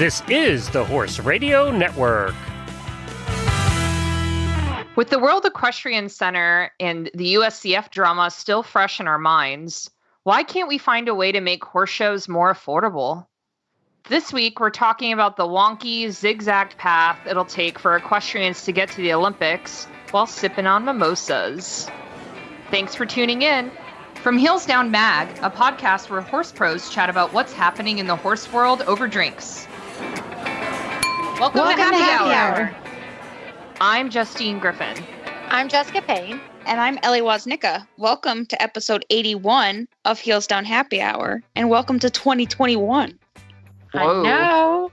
This is the Horse Radio Network. With the World Equestrian Center and the USCF drama still fresh in our minds, why can't we find a way to make horse shows more affordable? This week, we're talking about the wonky, zigzag path it'll take for equestrians to get to the Olympics while sipping on mimosas. Thanks for tuning in. From Heels Down Mag, a podcast where horse pros chat about what's happening in the horse world over drinks. Welcome to Happy Hour. I'm Justine Griffin. I'm Jessica Payne. And I'm Ellie Woznicka. Welcome to episode 81 of Heels Down Happy Hour. And welcome to 2021. Whoa. I know.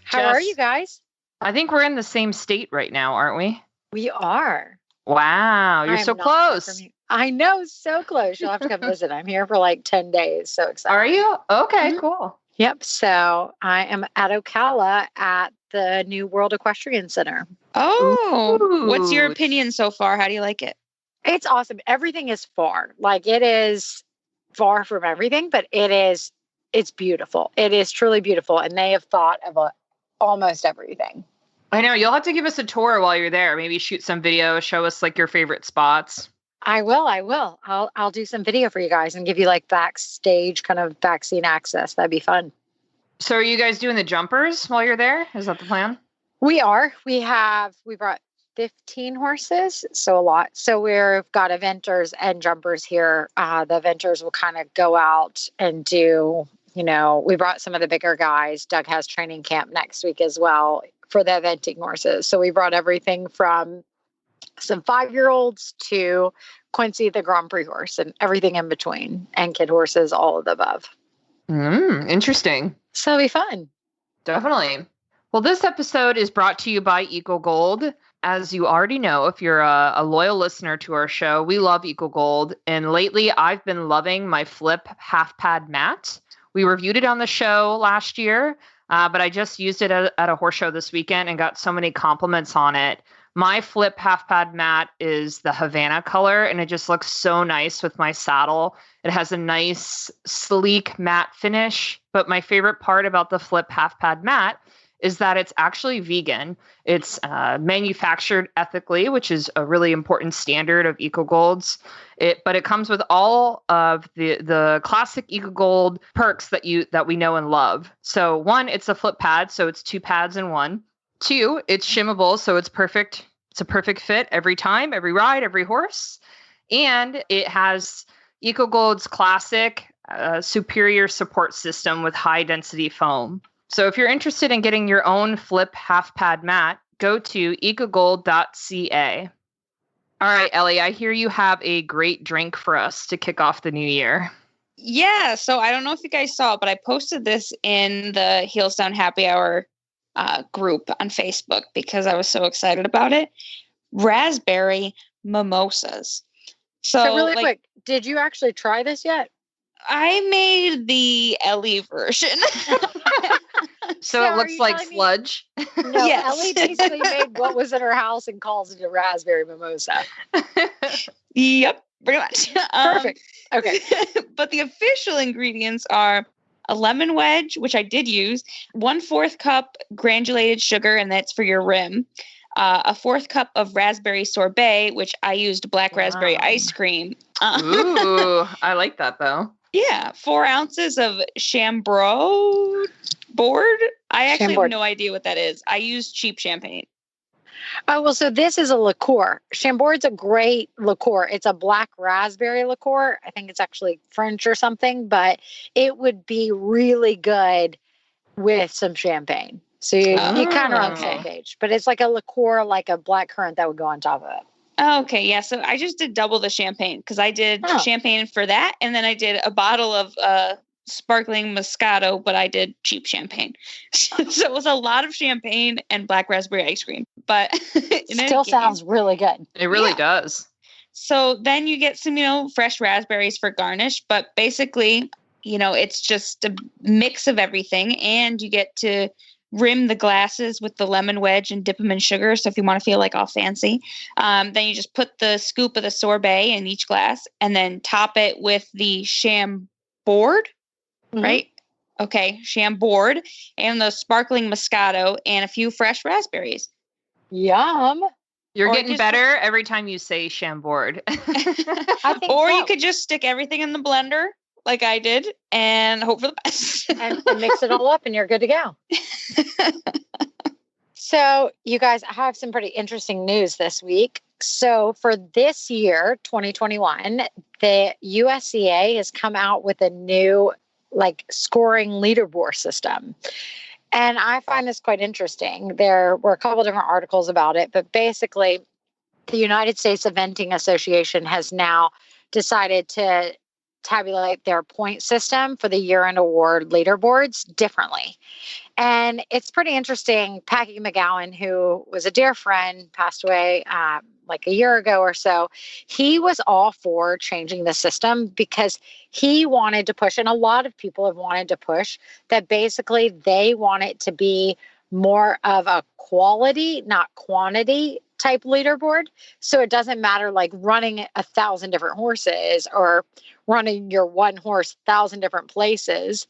How are you guys? I think we're in the same state right now, aren't we? We are. Wow, you're so close. I know, so close. You'll have to come visit. I'm here for like 10 days. So excited. Are you? Okay, cool. Yep. So I am at Ocala at the new World Equestrian Center. Oh, Ooh. What's your opinion so far? How do you like it? It's awesome. Everything is far. Like, it is far from everything, but it's beautiful. It is truly beautiful. And they have thought of almost everything. I know. You'll have to give us a tour while you're there. Maybe shoot some video, show us like your favorite spots. I will. I'll do some video for you guys and give you like backstage kind of vaccine access. That'd be fun. So are you guys doing the jumpers while you're there? Is that the plan? We are. We brought 15 horses, so a lot. So we've got eventers and jumpers here. The eventers will kind of go out and do, we brought some of the bigger guys. Doug has training camp next week as well for the eventing horses. So we brought everything from some 5-year-olds to Quincy, the Grand Prix horse, and everything in between, and kid horses, all of the above. Interesting. So it'll be fun. Definitely. Well, this episode is brought to you by Eco Gold. As you already know, if you're a loyal listener to our show, we love Eco Gold. And lately, I've been loving my Flip half pad mat. We reviewed it on the show last year, but I just used it at a horse show this weekend and got so many compliments on it. My Flip half pad mat is the Havana color, and it just looks so nice with my saddle. It has a nice, sleek matte finish. But my favorite part about the Flip half pad mat is that it's actually vegan. It's manufactured ethically, which is a really important standard of EcoGold's. But it comes with all of the classic EcoGold perks that we know and love. So 1, it's a flip pad, so it's 2 pads in one. 2, it's shimmable, so it's perfect. It's a perfect fit every time, every ride, every horse. And it has EcoGold's classic superior support system with high density foam. So if you're interested in getting your own Flip half pad mat, go to ecogold.ca. All right, Ellie, I hear you have a great drink for us to kick off the new year. Yeah, so I don't know if you guys saw it, but I posted this in the Heels Down Happy Hour group on Facebook because I was so excited about it. Raspberry mimosas. So really quick, did you actually try this yet? I made the Ellie version. So it looks like sludge. No, yes. Ellie basically made what was in her house and calls it a raspberry mimosa. Yep, pretty much. Perfect. Okay. But the official ingredients are a lemon wedge, which I did use, 1/4 cup granulated sugar, and that's for your rim. A 1/4 cup of raspberry sorbet, which I used black raspberry ice cream. Ooh, I like that though. Yeah, 4 ounces of Chambord board. I actually have no idea what that is. I use cheap champagne. Oh, well, so this is a liqueur. Chambord's a great liqueur. It's a black raspberry liqueur. I think it's actually French or something, but it would be really good with some champagne. So you kind of on the same page. But it's like a liqueur, like a black currant that would go on top of it. Okay, yeah. So I just did double the champagne because I did champagne for that. And then I did a bottle of sparkling Moscato, but I did cheap champagne. So it was a lot of champagne and black raspberry ice cream. But it still sounds really good. It really does. So then you get some, fresh raspberries for garnish. But basically, it's just a mix of everything. And you get to rim the glasses with the lemon wedge and dip them in sugar. So if you want to feel like all fancy, then you just put the scoop of the sorbet in each glass and then top it with the Chambord, right? Okay, Chambord, and the sparkling Moscato, and a few fresh raspberries. Yum. You're Or getting just- better every time you say Chambord. I think Or so. you could just stick everything in the blender like I did and hope for the best. and mix it all up and you're good to go. So, you guys, I have some pretty interesting news this week. So, for this year, 2021, the USCA has come out with a new scoring leaderboard system. And I find this quite interesting. There were a couple different articles about it, but basically, the United States Eventing Association has now decided to tabulate their point system for the year-end award leaderboards differently. And it's pretty interesting. Packy McGowan, who was a dear friend, passed away like a year ago or so. He was all for changing the system because he wanted to push, and a lot of people have wanted to push, that basically they want it to be more of a quality, not quantity type leaderboard. So it doesn't matter like running 1,000 different horses or running your one horse 1,000 different places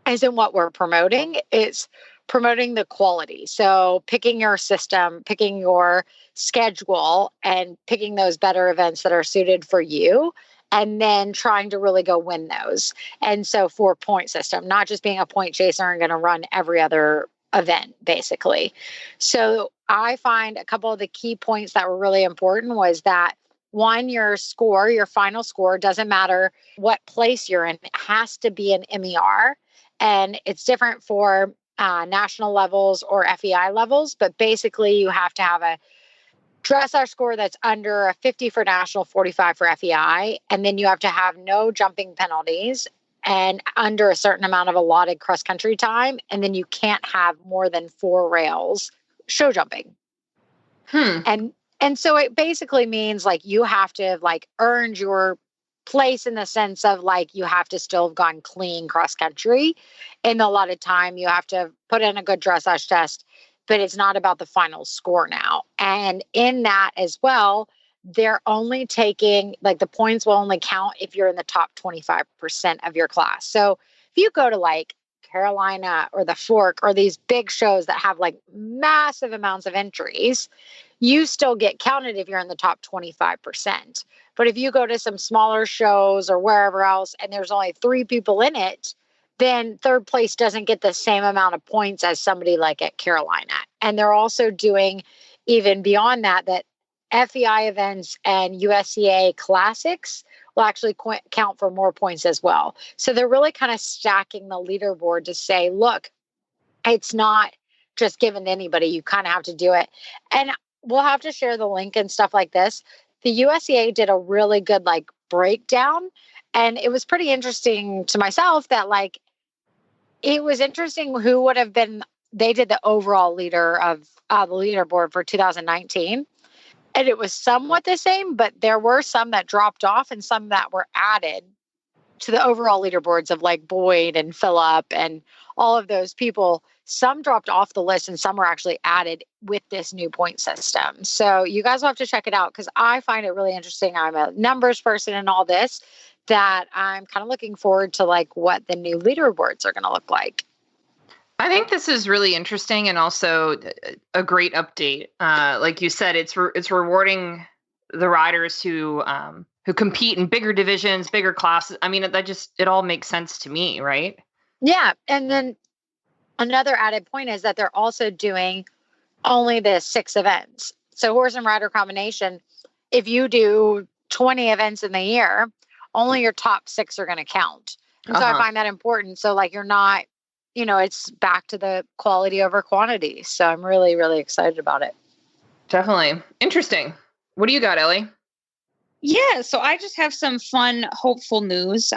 isn't what we're promoting. It's promoting the quality. So picking your system, picking your schedule, and picking those better events that are suited for you, and then trying to really go win those. And so for point system, not just being a point chaser and going to run every other event, basically. So I find a couple of the key points that were really important was that one, your score, your final score, doesn't matter what place you're in. It has to be an MER. And it's different for national levels or FEI levels. But basically, you have to have a dressage score that's under a 50 for national, 45 for FEI. And then you have to have no jumping penalties and under a certain amount of allotted cross country time. And then you can't have more than 4 rails show jumping. And so it basically means like you have to have like earned your place in the sense of like you have to still have gone clean cross country in a lot of time. You have to put in a good dressage test, but it's not about the final score now. And in that as well, they're only taking like the points will only count if you're in the top 25% of your class. So if you go to like Carolina or the Fork or these big shows that have like massive amounts of entries, you still get counted if you're in the top 25%. But if you go to some smaller shows or wherever else and there's only 3 people in it, then third place doesn't get the same amount of points as somebody like at Carolina. And they're also doing even beyond that, that FEI events and USCA classics will actually count for more points as well. So they're really kind of stacking the leaderboard to say, look, it's not just given to anybody. You kind of have to do it. And we'll have to share the link and stuff like this. The USCA did a really good like breakdown. And it was pretty interesting to myself that like, it was interesting who would have been, they did the overall leader of the leaderboard for 2019. And it was somewhat the same, but there were some that dropped off and some that were added to the overall leaderboards of like Boyd and Phillip and all of those people. Some dropped off the list and some were actually added with this new point system. So you guys will have to check it out because I find it really interesting. I'm a numbers person and all this, that I'm kind of looking forward to like what the new leaderboards are going to look like. I think this is really interesting and also a great update. Like you said, it's rewarding the riders who compete in bigger divisions, bigger classes. I mean, it all makes sense to me, right? Yeah. And then another added point is that they're also doing only the 6 events. So horse and rider combination, if you do 20 events in the year, only your top 6 are going to count. And so I find that important. So like you're not, it's back to the quality over quantity. So I'm really, really excited about it. Definitely. Interesting. What do you got, Ellie? Yeah, so I just have some fun, hopeful news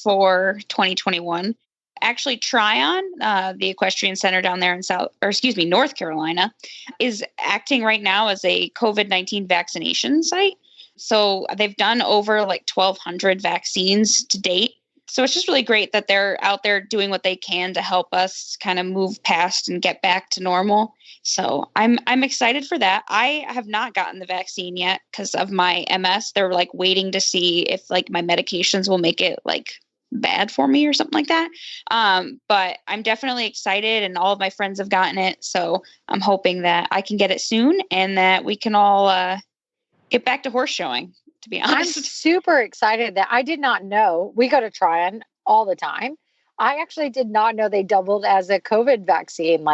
for 2021. Actually, Tryon, the equestrian center down there in North Carolina, is acting right now as a COVID-19 vaccination site. So they've done over like 1,200 vaccines to date. So it's just really great that they're out there doing what they can to help us kind of move past and get back to normal. So I'm excited for that. I have not gotten the vaccine yet because of my MS. They're like waiting to see if like my medications will make it like bad for me or something like that. But I'm definitely excited, and all of my friends have gotten it. So I'm hoping that I can get it soon and that we can all get back to horse showing, to be I'm honest. super excited that I did not know. We go to Tryon all the time. I actually did not know they doubled as a COVID vaccine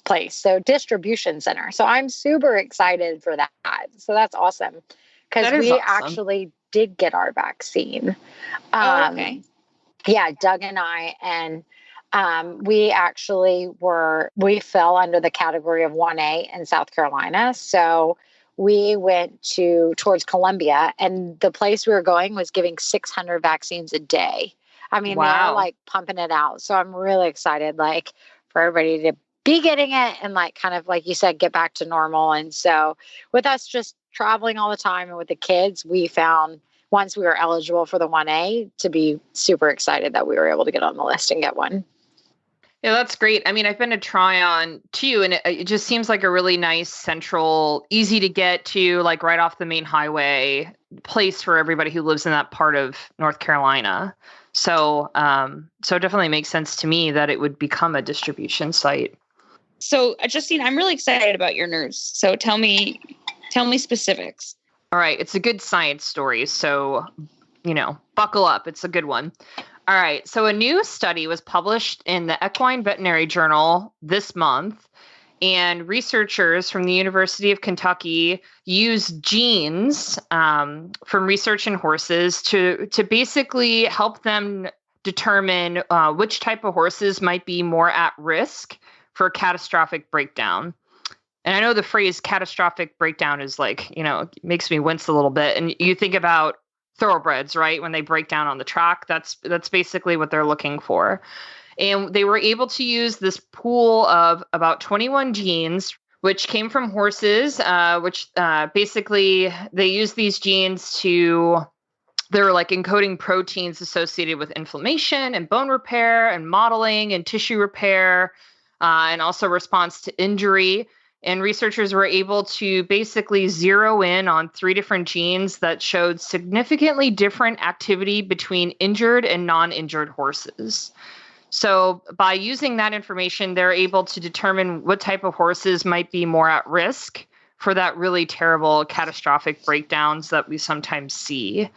place, so distribution center. So I'm super excited for that. So that's awesome because we awesome. actually did get our vaccine. Okay. Yeah, Doug and I, and we fell under the category of 1A in South Carolina. So we went towards Columbia, and the place we were going was giving 600 vaccines a day. I mean, Wow. they're pumping it out. So I'm really excited, for everybody to be getting it and kind of, like you said, get back to normal. And so with us just traveling all the time and with the kids, we found once we were eligible for the 1A to be super excited that we were able to get on the list and get one. Yeah, that's great. I mean, I've been to Tryon too, and it just seems like a really nice, central, easy to get to, right off the main highway place for everybody who lives in that part of North Carolina. So, so it definitely makes sense to me that it would become a distribution site. So, Justine, I'm really excited about your news. So tell me specifics. All right. It's a good science story. So, buckle up. It's a good one. All right. So a new study was published in the Equine Veterinary Journal this month, and researchers from the University of Kentucky used genes from research in horses to basically help them determine which type of horses might be more at risk for catastrophic breakdown. And I know the phrase catastrophic breakdown is makes me wince a little bit. And you think about thoroughbreds, right? When they break down on the track, that's basically what they're looking for. And they were able to use this pool of about 21 genes, which came from horses, which basically they used these genes they're encoding proteins associated with inflammation and bone repair and modeling and tissue repair, and also response to injury. And researchers were able to basically zero in on 3 different genes that showed significantly different activity between injured and non-injured horses. So by using that information, they're able to determine what type of horses might be more at risk for that really terrible catastrophic breakdowns that we sometimes see.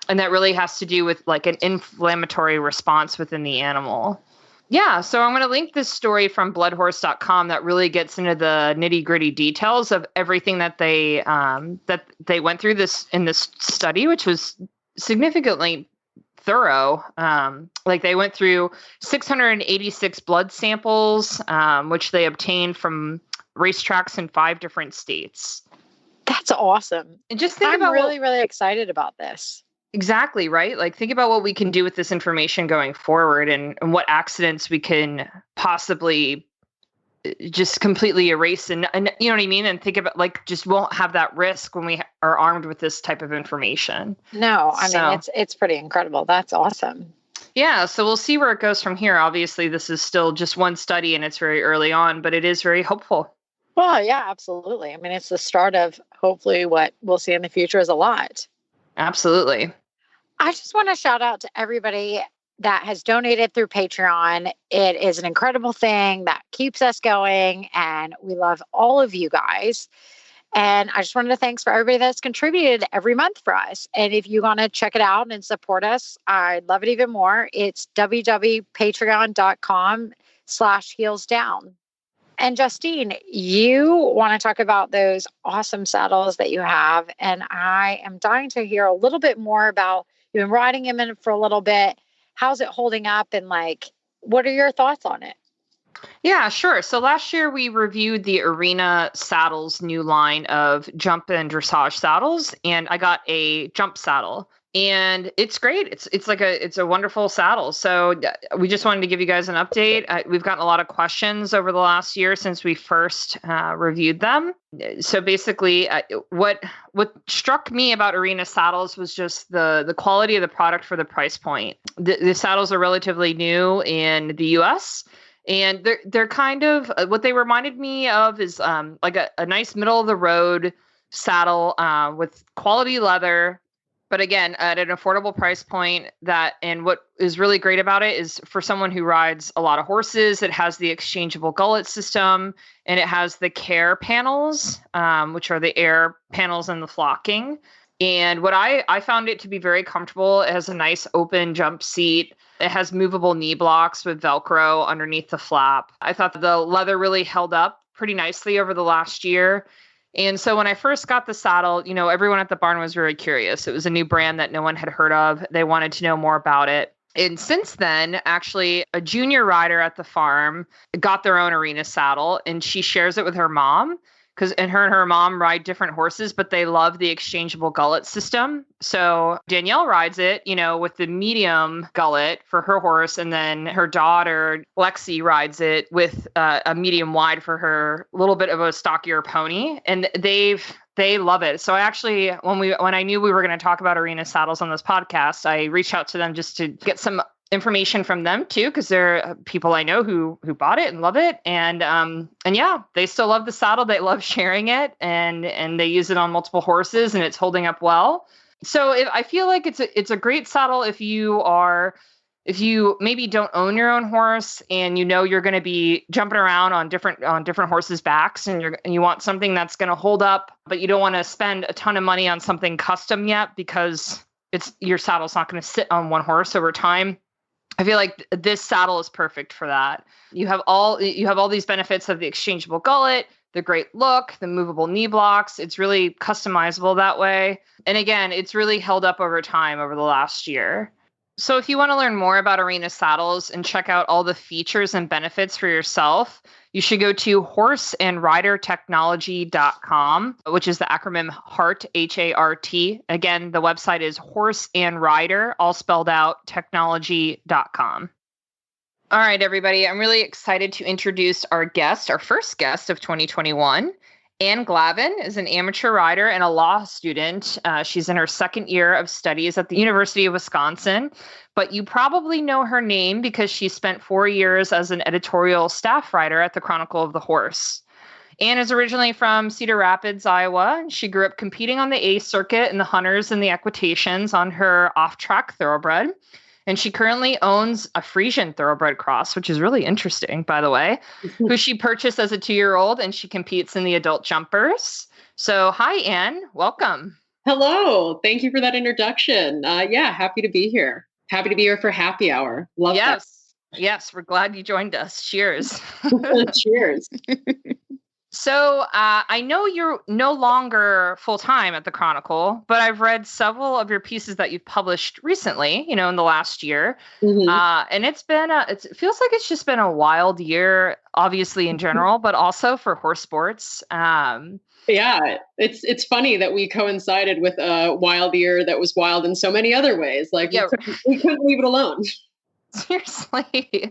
And that really has to do with an inflammatory response within the animal. Yeah, so I'm going to link this story from bloodhorse.com that really gets into the nitty-gritty details of everything that they went through in this study, which was significantly thorough. They went through 686 blood samples, which they obtained from racetracks in 5 different states. That's awesome. And just think I'm really, really excited about this. Exactly, right? Think about what we can do with this information going forward and what accidents we can possibly just completely erase and you know what I mean? And think about just won't have that risk when we are armed with this type of information. No, I mean, it's pretty incredible. That's awesome. Yeah. So we'll see where it goes from here. Obviously, this is still just one study and it's very early on, but it is very hopeful. Well, yeah, absolutely. I mean, it's the start of hopefully what we'll see in the future is a lot. Absolutely. I just want to shout out to everybody that has donated through Patreon. It is an incredible thing that keeps us going, and we love all of you guys. And I just wanted to thanks for everybody that's contributed every month for us. And if you want to check it out and support us, I'd love it even more. It's www.patreon.com/heelsdown. And Justine, you want to talk about those awesome saddles that you have. And I am dying to hear a little bit more about, you've been riding him in for a little bit. How's it holding up? And what are your thoughts on it? Yeah, sure. So last year we reviewed the Arena Saddles new line of jump and dressage saddles, and I got a jump saddle. And it's great. It's a wonderful saddle. So we just wanted to give you guys an update. We've gotten a lot of questions over the last year since we first reviewed them. So basically, what struck me about Arena saddles was just the quality of the product for the price point. The saddles are relatively new in the U.S., and they're kind of what they reminded me of is a nice middle of the road saddle with quality leather. But again, at an affordable price point and what is really great about it is for someone who rides a lot of horses, it has the exchangeable gullet system and it has the care panels, which are the air panels and the flocking. And what I found it to be very comfortable. It has a nice open jump seat. It has movable knee blocks with Velcro underneath the flap. I thought the leather really held up pretty nicely over the last year. And so when I first got the saddle, everyone at the barn was very curious. It was a new brand that no one had heard of. They wanted to know more about it. And since then, actually, a junior rider at the farm got their own Arena saddle, and she shares it with her mom. And her mom ride different horses, but they love the exchangeable gullet system. So Danielle rides it, with the medium gullet for her horse. And then her daughter, Lexi, rides it with a medium wide for her little bit of a stockier pony. And they love it. So I actually, when I knew we were going to talk about Arena saddles on this podcast, I reached out to them just to get some information from them too, because they're people I know who bought it and love it. And yeah, they still love the saddle. They love sharing it, and they use it on multiple horses, and it's holding up well. So I feel like it's a great saddle if you maybe don't own your own horse and you're going to be jumping around on different horses' backs, and you want something that's going to hold up, but you don't want to spend a ton of money on something custom yet because your saddle's not going to sit on one horse over time. I feel like this saddle is perfect for that. You have all these benefits of the exchangeable gullet, the great look, the movable knee blocks. It's really customizable that way. And again, it's really held up over time over the last year. So if you want to learn more about Arena saddles and check out all the features and benefits for yourself, you should go to horseandridertechnology.com, which is the acronym HART, H-A-R-T. Again, the website is horseandrider, all spelled out, technology.com. All right, everybody. I'm really excited to introduce our first guest of 2021. Anne Glavin is an amateur rider and a law student. She's in her second year of studies at the University of Wisconsin, but you probably know her name because she spent 4 years as an editorial staff writer at the Chronicle of the Horse. Anne is originally from Cedar Rapids, Iowa. She grew up competing on the A circuit in the hunters and the equitations on her off-track thoroughbred. And she currently owns a Friesian thoroughbred cross, which is really interesting, by the way, who she purchased as a 2-year-old, and she competes in the adult jumpers. So hi, Anne. Welcome. Hello. Thank you for that introduction. Happy to be here. Happy to be here for happy hour. Love that. Yes. We're glad you joined us. Cheers. Cheers. So I know you're no longer full-time at the Chronicle, but I've read several of your pieces that you've published recently, in the last year. Mm-hmm. And it feels like it's just been a wild year, obviously in general, but also for horse sports. Yeah, it's funny that we coincided with a wild year that was wild in so many other ways. Like we couldn't leave it alone. Seriously.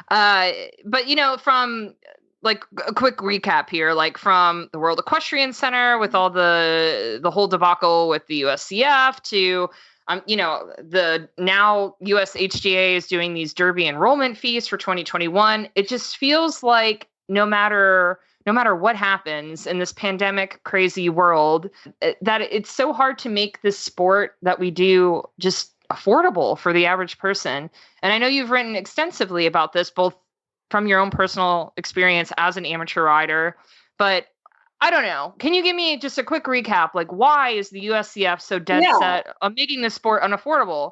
But from like a quick recap here, like from the World Equestrian Center with all the whole debacle with the USCF to, the now USHGA is doing these Derby enrollment fees for 2021. It just feels like no matter what happens in this pandemic crazy world, that it's so hard to make this sport that we do just affordable for the average person. And I know you've written extensively about this, both from your own personal experience as an amateur rider, but I don't know. Can you give me just a quick recap? Like, why is the USCF so dead set on making this sport unaffordable?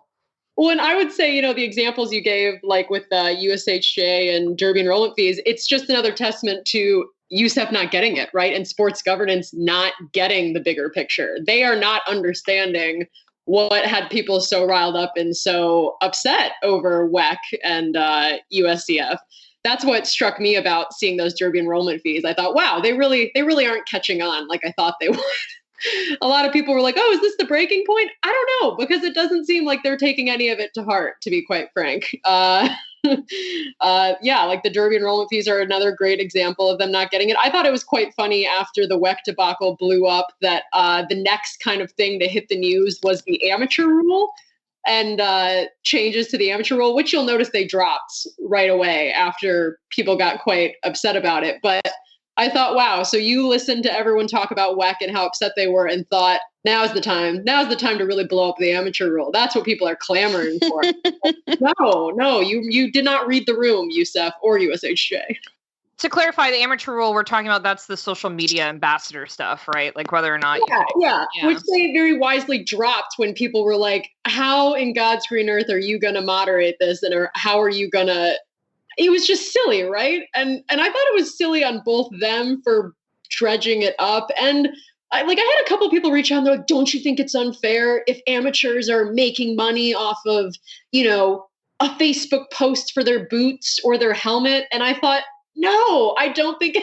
Well, and I would say, the examples you gave, like with the USHJ and Derby enrollment fees, it's just another testament to USEF not getting it, right? And sports governance not getting the bigger picture. They are not understanding what had people so riled up and so upset over WEC and USCF. That's what struck me about seeing those Derby enrollment fees. I thought, wow, they really aren't catching on like I thought they would. A lot of people were like, oh, is this the breaking point? I don't know, because it doesn't seem like they're taking any of it to heart, to be quite frank. Like the Derby enrollment fees are another great example of them not getting it. I thought it was quite funny after the WEC debacle blew up that the next kind of thing to hit the news was the amateur rule. And changes to the amateur rule, which you'll notice they dropped right away after people got quite upset about it. But I thought, wow, so you listened to everyone talk about WEC and how upset they were and thought, now's the time to really blow up the amateur rule. That's what people are clamoring for. No, you did not read the room, USEF or USHJ. To clarify, the amateur rule we're talking about, that's the social media ambassador stuff, right? Like whether or not yeah. Which they very wisely dropped when people were like, how in God's green earth are you going to moderate this? And how are you going to... It was just silly, right? And I thought it was silly on both them for dredging it up. And I had a couple of people reach out and they're like, don't you think it's unfair if amateurs are making money off of, a Facebook post for their boots or their helmet? And I thought, no, I don't think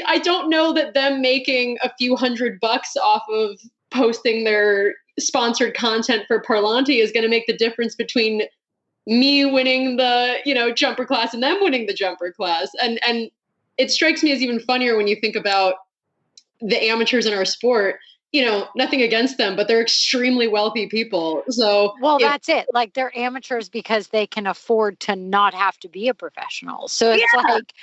I don't know that them making a few $100 off of posting their sponsored content for Parlanti is going to make the difference between me winning the, jumper class and them winning the jumper class. And it strikes me as even funnier when you think about the amateurs in our sport. Nothing against them, but they're extremely wealthy people. So, that's it. Like, they're amateurs because they can afford to not have to be a professional. So it's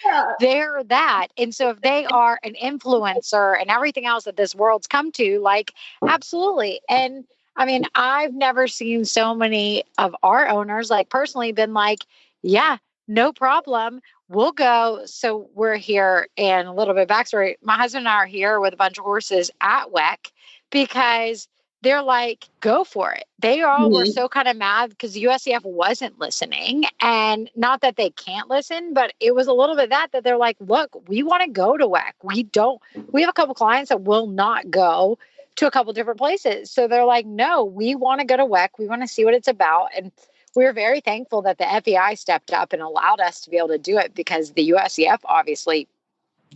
they're that. And so if they are an influencer and everything else that this world's come to, like, absolutely. And I mean, I've never seen so many of our owners, like, personally been like, yeah, no problem. We'll go. So we're here, and a little bit of backstory. My husband and I are here with a bunch of horses at WEC because they're like, go for it. They all were so kind of mad because the USCF wasn't listening. And not that they can't listen, but it was a little bit that they're like, look, we want to go to WEC. We have a couple clients that will not go to a couple different places. So they're like, no, we want to go to WEC. We want to see what it's about. And we're very thankful that the FEI stepped up and allowed us to be able to do it, because the USCF obviously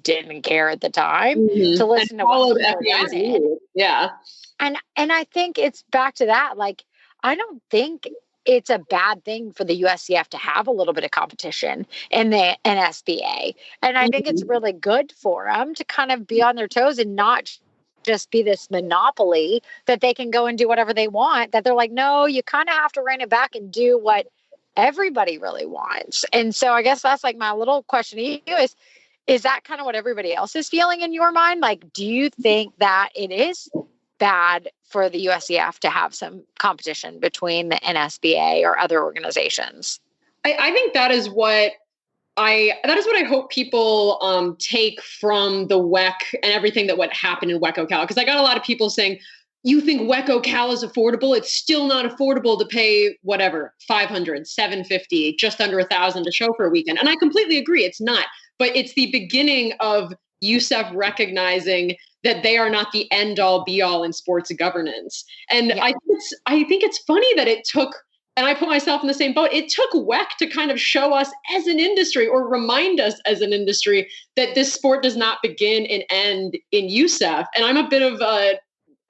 didn't care at the time to listen to what we wanted. Yeah. And I think it's back to that. Like, I don't think it's a bad thing for the USCF to have a little bit of competition in the NSBA. And I think it's really good for them to kind of be on their toes and not just be this monopoly that they can go and do whatever they want, that they're like, no, you kind of have to rein it back and do what everybody really wants. And so I guess that's like my little question to you is that kind of what everybody else is feeling in your mind? Like, do you think that it is bad for the USCF to have some competition between the NSBA or other organizations? I think that is what I hope people take from the WEC and everything that what happened in WEC Ocala. Because I got a lot of people saying, you think WEC Ocala is affordable? It's still not affordable to pay whatever, $500, $750, just under $1,000 to show for a weekend. And I completely agree, it's not. But it's the beginning of USEF recognizing that they are not the end all be all in sports governance. And I think it's funny that it took, and I put myself in the same boat, it took WEC to kind of show us as an industry, or remind us as an industry, that this sport does not begin and end in USEF. And I'm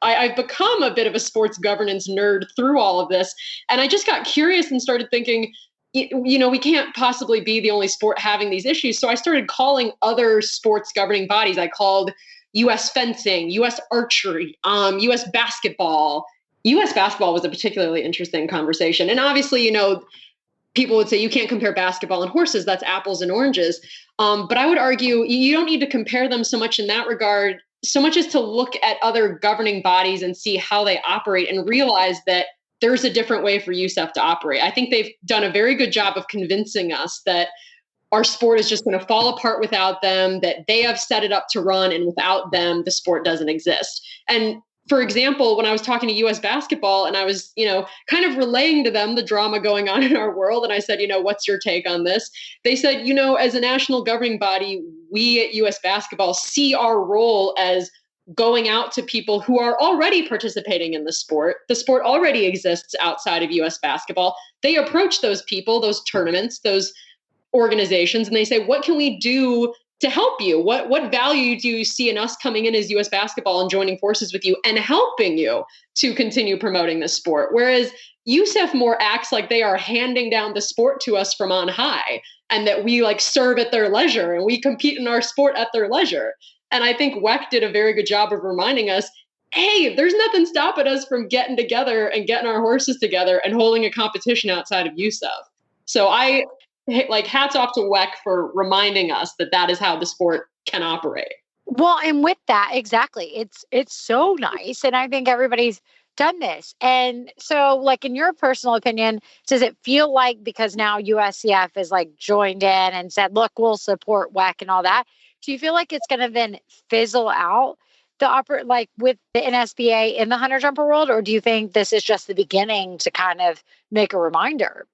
I've become a bit of a sports governance nerd through all of this. And I just got curious and started thinking, we can't possibly be the only sport having these issues. So I started calling other sports governing bodies. I called U.S. fencing, U.S. archery, U.S. basketball. U.S. basketball was a particularly interesting conversation. And obviously, people would say you can't compare basketball and horses. That's apples and oranges. But I would argue you don't need to compare them so much in that regard, so much as to look at other governing bodies and see how they operate and realize that there's a different way for USEF to operate. I think they've done a very good job of convincing us that our sport is just going to fall apart without them, that they have set it up to run, and without them, the sport doesn't exist. And for example, when I was talking to U.S. basketball and I was, kind of relaying to them the drama going on in our world, and I said, what's your take on this? They said, as a national governing body, we at U.S. basketball see our role as going out to people who are already participating in the sport. The sport already exists outside of U.S. basketball. They approach those people, those tournaments, those organizations, and they say, what can we do to help you? What value do you see in us coming in as U.S. basketball and joining forces with you and helping you to continue promoting the sport? Whereas USEF more acts like they are handing down the sport to us from on high, and that we serve at their leisure and we compete in our sport at their leisure. And I think WEC did a very good job of reminding us, hey, there's nothing stopping us from getting together and getting our horses together and holding a competition outside of USEF. So hats off to WEC for reminding us that is how the sport can operate. Well, and with that, exactly. It's so nice. And I think everybody's done this. And so, like, in your personal opinion, does it feel like because now USCF is like joined in and said, look, we'll support WEC and all that, do you feel like it's going to then fizzle out like with the NSBA in the hunter jumper world? Or do you think this is just the beginning to kind of make a reminder?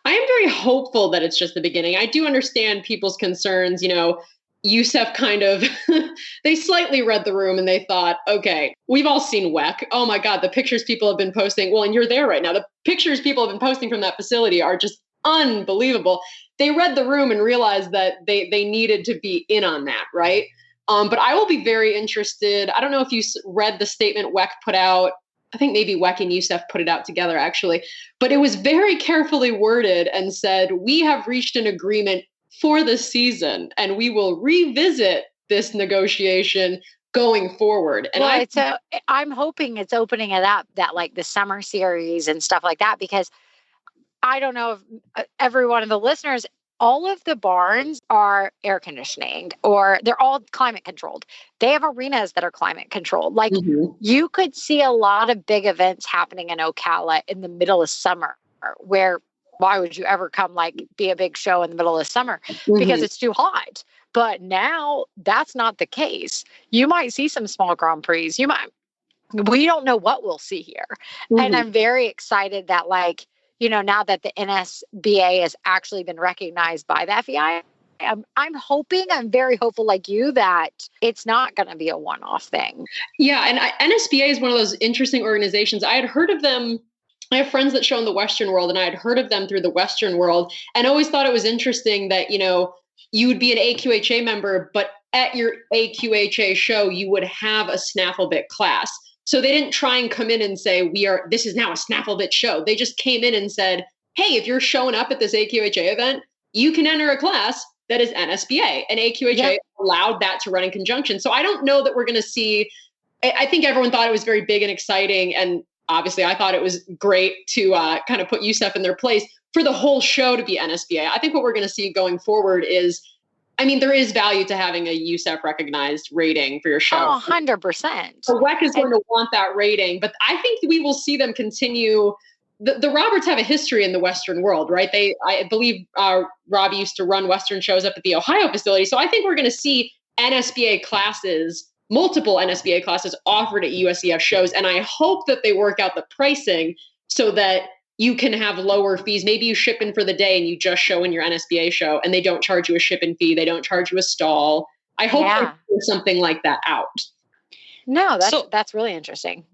I am very hopeful that it's just the beginning. I do understand people's concerns. USEF kind of, they slightly read the room and they thought, okay, we've all seen WEC. Oh my God, the pictures people have been posting. Well, and you're there right now. The pictures people have been posting from that facility are just unbelievable. They read the room and realized that they needed to be in on that, right? But I will be very interested. I don't know if you read the statement WEC put out. I think maybe WEC and USEF put it out together, actually. But it was very carefully worded and said, we have reached an agreement for the season, and we will revisit this negotiation going forward. And I'm hoping it's opening it up, that like the summer series and stuff like that, because I don't know if every one of the listeners, all of the barns are air conditioning or they're all climate controlled. They have arenas that are climate controlled. Like you could see a lot of big events happening in Ocala in the middle of summer, where why would you ever come be a big show in the middle of summer? Because it's too hot. But now that's not the case. You might see some small Grand Prix. We don't know what we'll see here. And I'm very excited that now that the NSBA has actually been recognized by the FEI, I'm very hopeful like you that it's not going to be a one-off thing. Yeah. And NSBA is one of those interesting organizations. I had heard of them. I have friends that show in the Western world, and I had heard of them through the Western world and always thought it was interesting that, you would be an AQHA member, but at your AQHA show, you would have a snaffle bit class. So they didn't try and come in and say, this is now a snaffle bit show. They just came in and said, hey, if you're showing up at this AQHA event, you can enter a class that is NSBA, and AQHA allowed that to run in conjunction. So I don't know that we're going to see, I think everyone thought it was very big and exciting, and obviously, I thought it was great to kind of put USEF in their place for the whole show to be NSBA. I think what we're going to see going forward is, there is value to having a USEF recognized rating for your show. Oh, 100%. So WEC is going to want that rating, but I think we will see them continue. The Roberts have a history in the Western world, right? I believe Robbie used to run Western shows up at the Ohio facility. So I think we're going to see NSBA classes, multiple NSBA classes offered at USCF shows. And I hope that they work out the pricing so that you can have lower fees. Maybe you ship in for the day and you just show in your NSBA show and they don't charge you a ship-in fee. They don't charge you a stall. I hope they do something like that out. No, that's really interesting.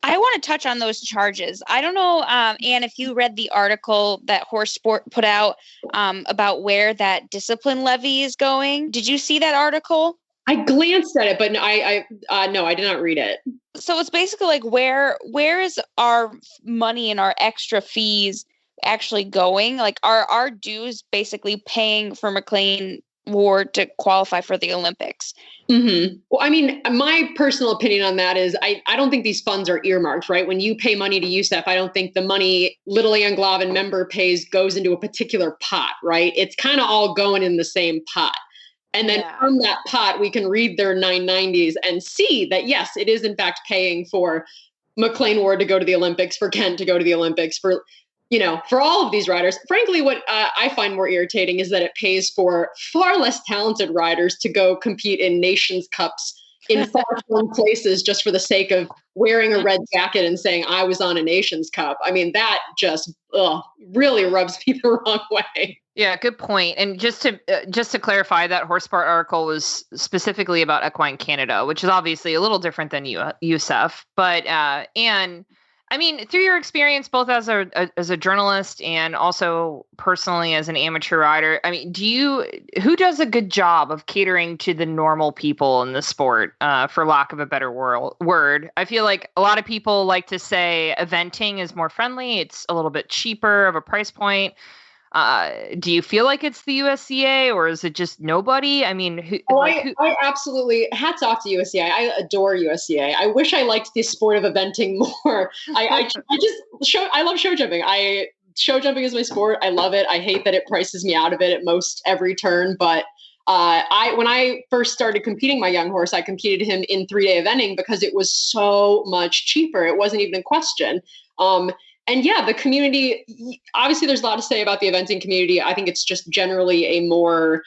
I want to touch on those charges. I don't know, Anne, if you read the article that Horse Sport put out about where that discipline levy is going. Did you see that article? I glanced at it, but no, I did not read it. So it's basically like where is our money and our extra fees actually going? Like are our dues basically paying for McLean Ward to qualify for the Olympics? Mm-hmm. Well, my personal opinion on that is I don't think these funds are earmarked, right? When you pay money to USEF, I don't think the money Little Anglavan member pays goes into a particular pot, right? It's kind of all going in the same pot. And then from that pot, we can read their 990s and see that, yes, it is in fact paying for McLean Ward to go to the Olympics, for Kent to go to the Olympics, for all of these riders. Frankly, what I find more irritating is that it pays for far less talented riders to go compete in Nations Cups in far-flung places just for the sake of wearing a red jacket and saying, I was on a Nations Cup. That just really rubs me the wrong way. Yeah, good point. And just to clarify, that Horse Sport article was specifically about Equine Canada, which is obviously a little different than USEF. But and through your experience, both as a journalist and also personally as an amateur rider, who does a good job of catering to the normal people in the sport, for lack of a better word? I feel like a lot of people like to say eventing is more friendly. It's a little bit cheaper of a price point. Do you feel like it's the USCA or is it just nobody? I absolutely, hats off to USCA. I adore USCA. I wish I liked the sport of eventing more. I love show jumping. Show jumping is my sport. I love it. I hate that it prices me out of it at most every turn, but When I first started competing my young horse, I competed him in 3-day eventing because it was so much cheaper. It wasn't even a question. And yeah, the community, obviously there's a lot to say about the eventing community. I think it's just generally a more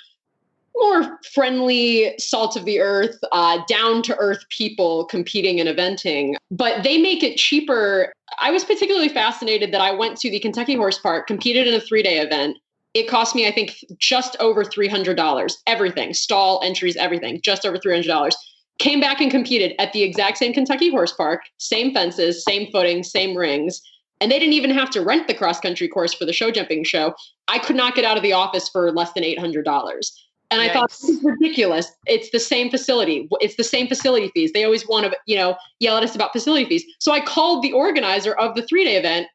friendly, salt of the earth, down to earth people competing in eventing, but they make it cheaper. I was particularly fascinated that I went to the Kentucky Horse Park, competed in a 3-day event. It cost me, I think, just over $300. Everything, stall, entries, everything, just over $300. Came back and competed at the exact same Kentucky Horse Park, same fences, same footing, same rings. And they didn't even have to rent the cross country course for the show jumping show. I could not get out of the office for less than $800. And I thought, this is ridiculous. It's the same facility. It's the same facility fees. They always want to, yell at us about facility fees. So I called the organizer of the 3-day event,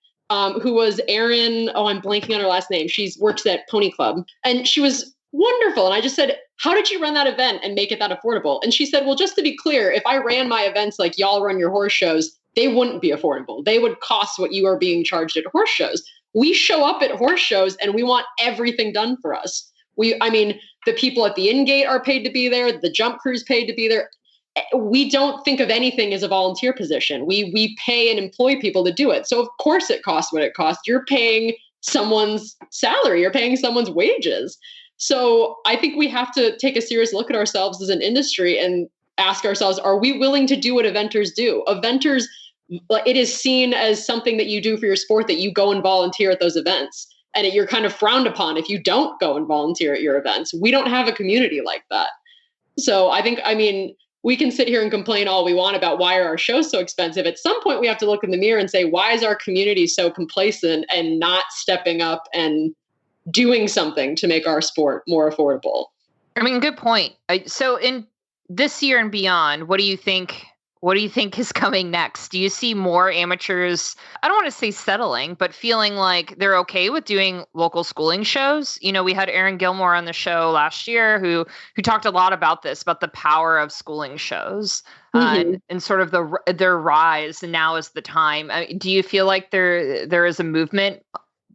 who was Erin. Oh, I'm blanking on her last name. She works at Pony Club. And she was wonderful. And I just said, how did you run that event and make it that affordable? And she said, well, just to be clear, if I ran my events like y'all run your horse shows, they wouldn't be affordable. They would cost what you are being charged at horse shows. We show up at horse shows and we want everything done for us. The people at the in-gate are paid to be there. The jump crew's paid to be there. We don't think of anything as a volunteer position. We pay and employ people to do it. So of course it costs what it costs. You're paying someone's salary. You're paying someone's wages. So I think we have to take a serious look at ourselves as an industry and ask ourselves, are we willing to do what eventers do? Eventers, it is seen as something that you do for your sport, that you go and volunteer at those events. And you're kind of frowned upon if you don't go and volunteer at your events. We don't have a community like that. So we can sit here and complain all we want about why are our shows so expensive. At some point, we have to look in the mirror and say, why is our community so complacent and not stepping up and doing something to make our sport more affordable? Good point. So in this year and beyond, what do you think is coming next? Do you see more amateurs, I don't want to say settling, but feeling like they're okay with doing local schooling shows? We had Aaron Gilmore on the show last year who talked a lot about this, about the power of schooling shows, and sort of their rise, and now is the time. Do you feel like there is a movement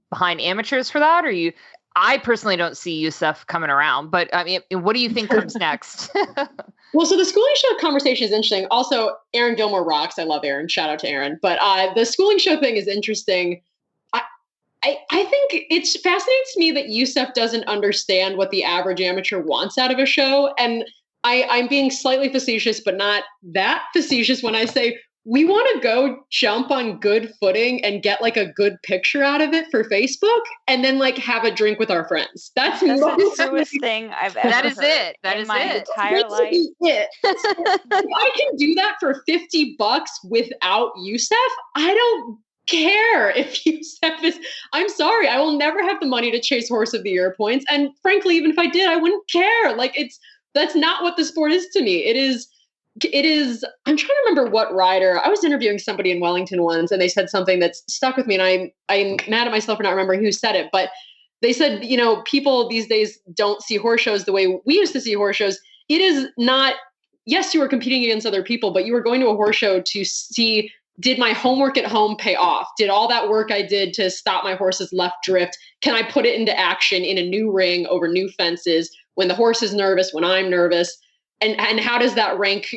behind amateurs for that? Or I personally don't see USEF coming around, but what do you think comes next? Well, so the schooling show conversation is interesting. Also, Aaron Gilmore rocks. I love Aaron. Shout out to Aaron. But the schooling show thing is interesting. I think it's fascinating to me that USEF doesn't understand what the average amateur wants out of a show. And I'm being slightly facetious, but not that facetious when I say we want to go jump on good footing and get like a good picture out of it for Facebook and then like have a drink with our friends. That's the truest thing I've ever That is heard it. That in is my it. entire life. If I can do that for $50 without USEF, I don't care if USEF is, I'm sorry, I will never have the money to chase Horse of the Year points. And frankly, even if I did, I wouldn't care. That's not what the sport is to me. It is, I'm trying to remember what rider. I was interviewing somebody in Wellington once, and they said something that's stuck with me, and I'm mad at myself for not remembering who said it, but they said, people these days don't see horse shows the way we used to see horse shows. It is not, yes, you are competing against other people, but you were going to a horse show to see, did my homework at home pay off? Did all that work I did to stop my horse's left drift, can I put it into action in a new ring over new fences when the horse is nervous, when I'm nervous? And how does that rank,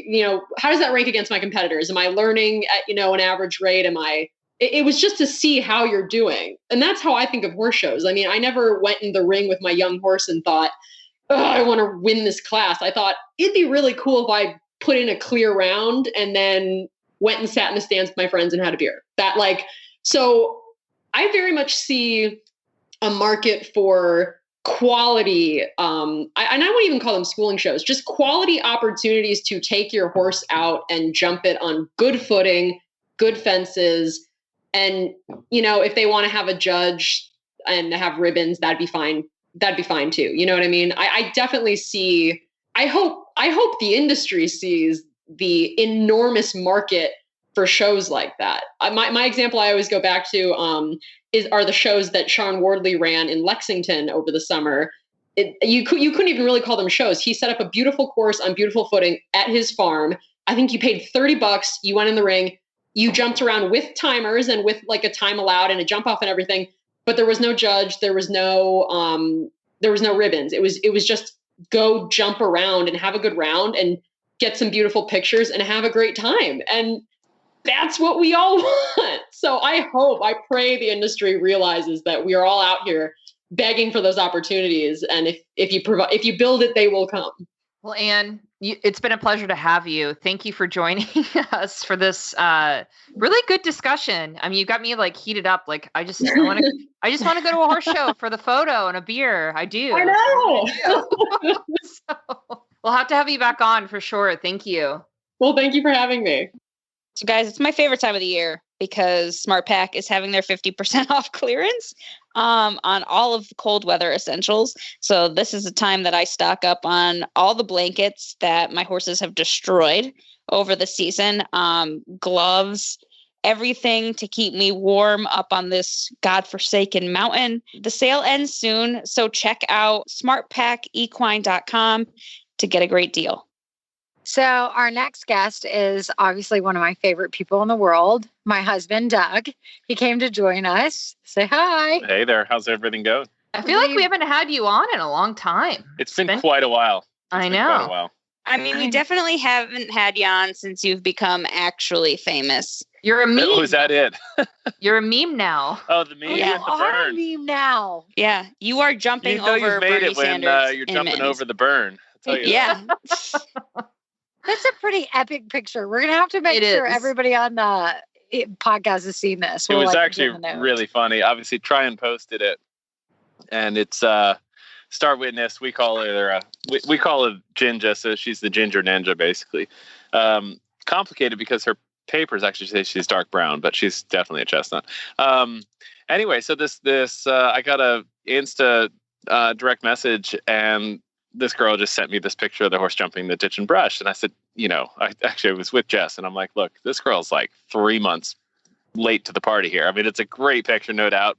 how does that rank against my competitors? Am I learning at, an average rate? It was just to see how you're doing. And that's how I think of horse shows. I never went in the ring with my young horse and thought, oh, I want to win this class. I thought it'd be really cool if I put in a clear round and then went and sat in the stands with my friends and had a beer. So I very much see a market for quality, and I wouldn't even call them schooling shows, just quality opportunities to take your horse out and jump it on good footing, good fences. And, if they want to have a judge and have ribbons, that'd be fine. That'd be fine too. You know what I mean? I definitely see, I hope the industry sees the enormous market for shows like that. My example I always go back to are the shows that Sean Wardley ran in Lexington over the summer. You couldn't even really call them shows. He set up a beautiful course on beautiful footing at his farm. I think you paid $30. You went in the ring. You jumped around with timers and with like a time allowed and a jump off and everything. But there was no judge. There was no ribbons. It was just go jump around and have a good round and get some beautiful pictures and have a great time. And that's what we all want. So I pray the industry realizes that we are all out here begging for those opportunities. And if you build it, they will come. Well, Anne, it's been a pleasure to have you. Thank you for joining us for this really good discussion. I mean, you got me like heated up. Like I just want to go to a horse show for the photo and a beer. I do. I know. So we'll have to have you back on for sure. Thank you. Well, thank you for having me. So guys, it's my favorite time of the year because SmartPak is having their 50% off clearance on all of the cold weather essentials. So this is the time that I stock up on all the blankets that my horses have destroyed over the season, gloves, everything to keep me warm up on this godforsaken mountain. The sale ends soon, so check out smartpakequine.com to get a great deal. So our next guest is obviously one of my favorite people in the world, my husband, Doug. He came to join us. Say hi. Hey there. How's everything going? I feel like we haven't had you on in a long time. It's been quite a while. I know. Quite a while. I mean, we definitely haven't had you on since you've become actually famous. You're a meme. Oh, is that it? You're a meme now. Oh, the meme. You with the are burn. a meme now. Yeah, you are jumping You know over you've made Bernie it when Sanders you're in jumping mittens. over the burn. I'll tell you Yeah. That's a pretty epic picture. We're going to have to make sure everybody on the podcast has seen this. It We'll, was like, actually put it in the note. really funny. Obviously, Tryon posted it, and it's Star Witness. We call her we call her Ginger, so she's the ginger ninja, basically. Complicated because her papers actually say she's dark brown, but she's definitely a chestnut. Anyway, so this I got a Insta direct message, and this girl just sent me this picture of the horse jumping the ditch and brush. And I said, I was with Jess, and I'm like, look, this girl's like 3 months late to the party here. I mean, it's a great picture, no doubt.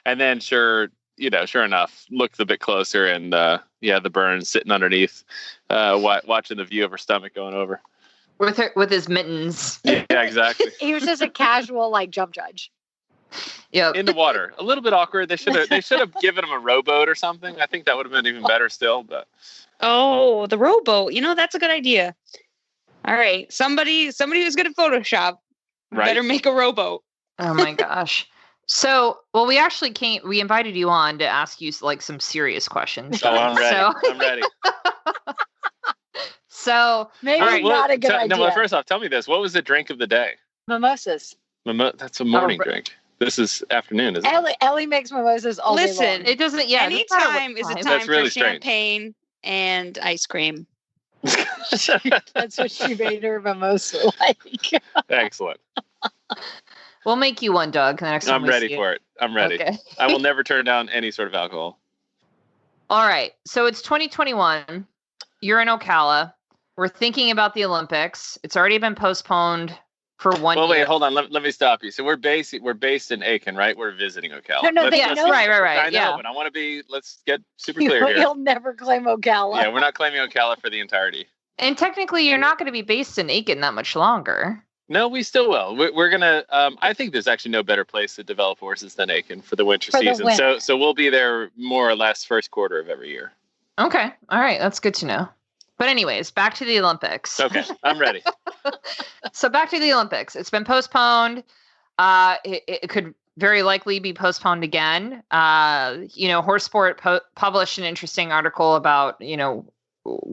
And then sure enough, looked a bit closer, and the burn sitting underneath, watching the view of her stomach going over. With his mittens. Yeah, exactly. He was just a casual jump judge. Yeah, In the water, a little bit awkward. They should have given him a rowboat or something. I think that would have been even better still. But Oh, the rowboat. You know, that's a good idea. All right. Somebody who's good at Photoshop better make a rowboat. Oh my gosh. So, well, we invited you on to ask you like some serious questions. Oh, I'm ready. So, I'm ready. So Maybe All right, not a good idea. No, well, first off, tell me this. What was the drink of the day? Mimosas. That's a morning drink. This is afternoon, isn't it? Ellie makes mimosas all day Listen, long. it doesn't. Yeah, it doesn't matter anytime is a what time That's for really strange. champagne and ice cream. That's what she made her mimosa like. Excellent. We'll make you one, Doug. The next time I'm we ready see for it. I'm ready. Okay. I will never turn down any sort of alcohol. All right. So it's 2021. You're in Ocala. We're thinking about the Olympics. It's already been postponed for 1 year. Well, wait, hold on. Let me stop you. So we're based in Aiken, right? We're visiting Ocala. No, they Yes, know. right. I know, Yeah. but I want to let's get super clear here. You'll never claim Ocala. Yeah, we're not claiming Ocala for the entirety. And technically, you're not going to be based in Aiken that much longer. No, we still will. We're gonna. I think there's actually no better place to develop horses than Aiken for the winter For the season. winter. So we'll be there more or less first quarter of every year. Okay. All right. That's good to know. But anyways, back to the Olympics. Okay, I'm ready. So back to the Olympics. It's been postponed. It could very likely be postponed again. Horse Sport published an interesting article about,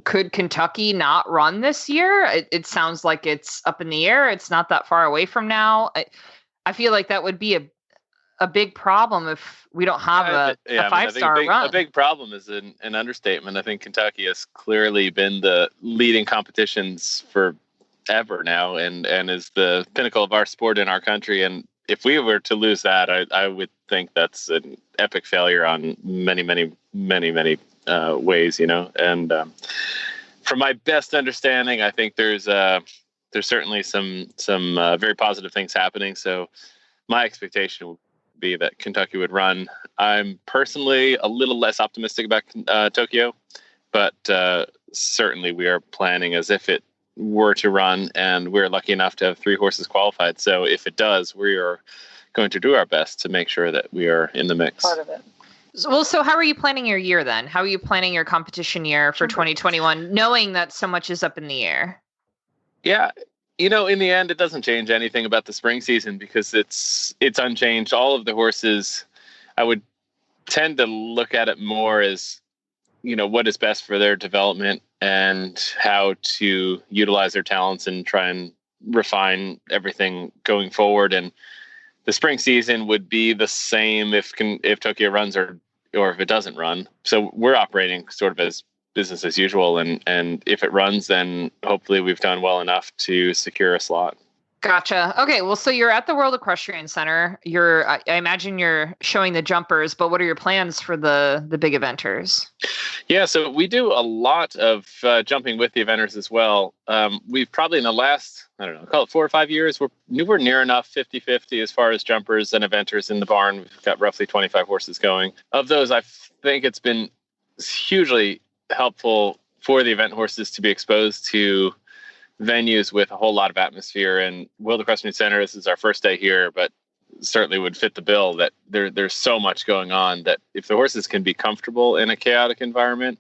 could Kentucky not run this year? It sounds like it's up in the air. It's not that far away from now. I feel like that would be a big problem if we don't have a 5-star run. A big problem is an understatement. I think Kentucky has clearly been the leading competitions forever now, and is the pinnacle of our sport in our country. And if we were to lose that, I would think that's an epic failure on many, many, many, many ways. And from my best understanding, I think there's certainly some very positive things happening. So my expectation would be that Kentucky would run. I'm personally a little less optimistic about Tokyo, but certainly we are planning as if it were to run, and we're lucky enough to have 3 horses qualified. So if it does, we are going to do our best to make sure that we are in the mix. Part of it. So how are you planning your year then? How are you planning your competition year for 2021, knowing that so much is up in the air? Yeah. In the end, it doesn't change anything about the spring season because it's unchanged. All of the horses, I would tend to look at it more as, what is best for their development and how to utilize their talents and try and refine everything going forward. And the spring season would be the same if Tokyo runs or if it doesn't run. So we're operating sort of as business as usual. And if it runs, then hopefully we've done well enough to secure a slot. Gotcha. Okay. Well, so you're at the World Equestrian Center. I imagine you're showing the jumpers, but what are your plans for the big eventers? Yeah, so we do a lot of jumping with the eventers as well. We've probably in the last, call it 4 or 5 years, we're near enough 50-50 as far as jumpers and eventers in the barn. We've got roughly 25 horses going. Of those, I think it's been hugely helpful for the event horses to be exposed to venues with a whole lot of atmosphere. And World Equestrian Center, this is our first day here, but certainly would fit the bill that there's so much going on that if the horses can be comfortable in a chaotic environment,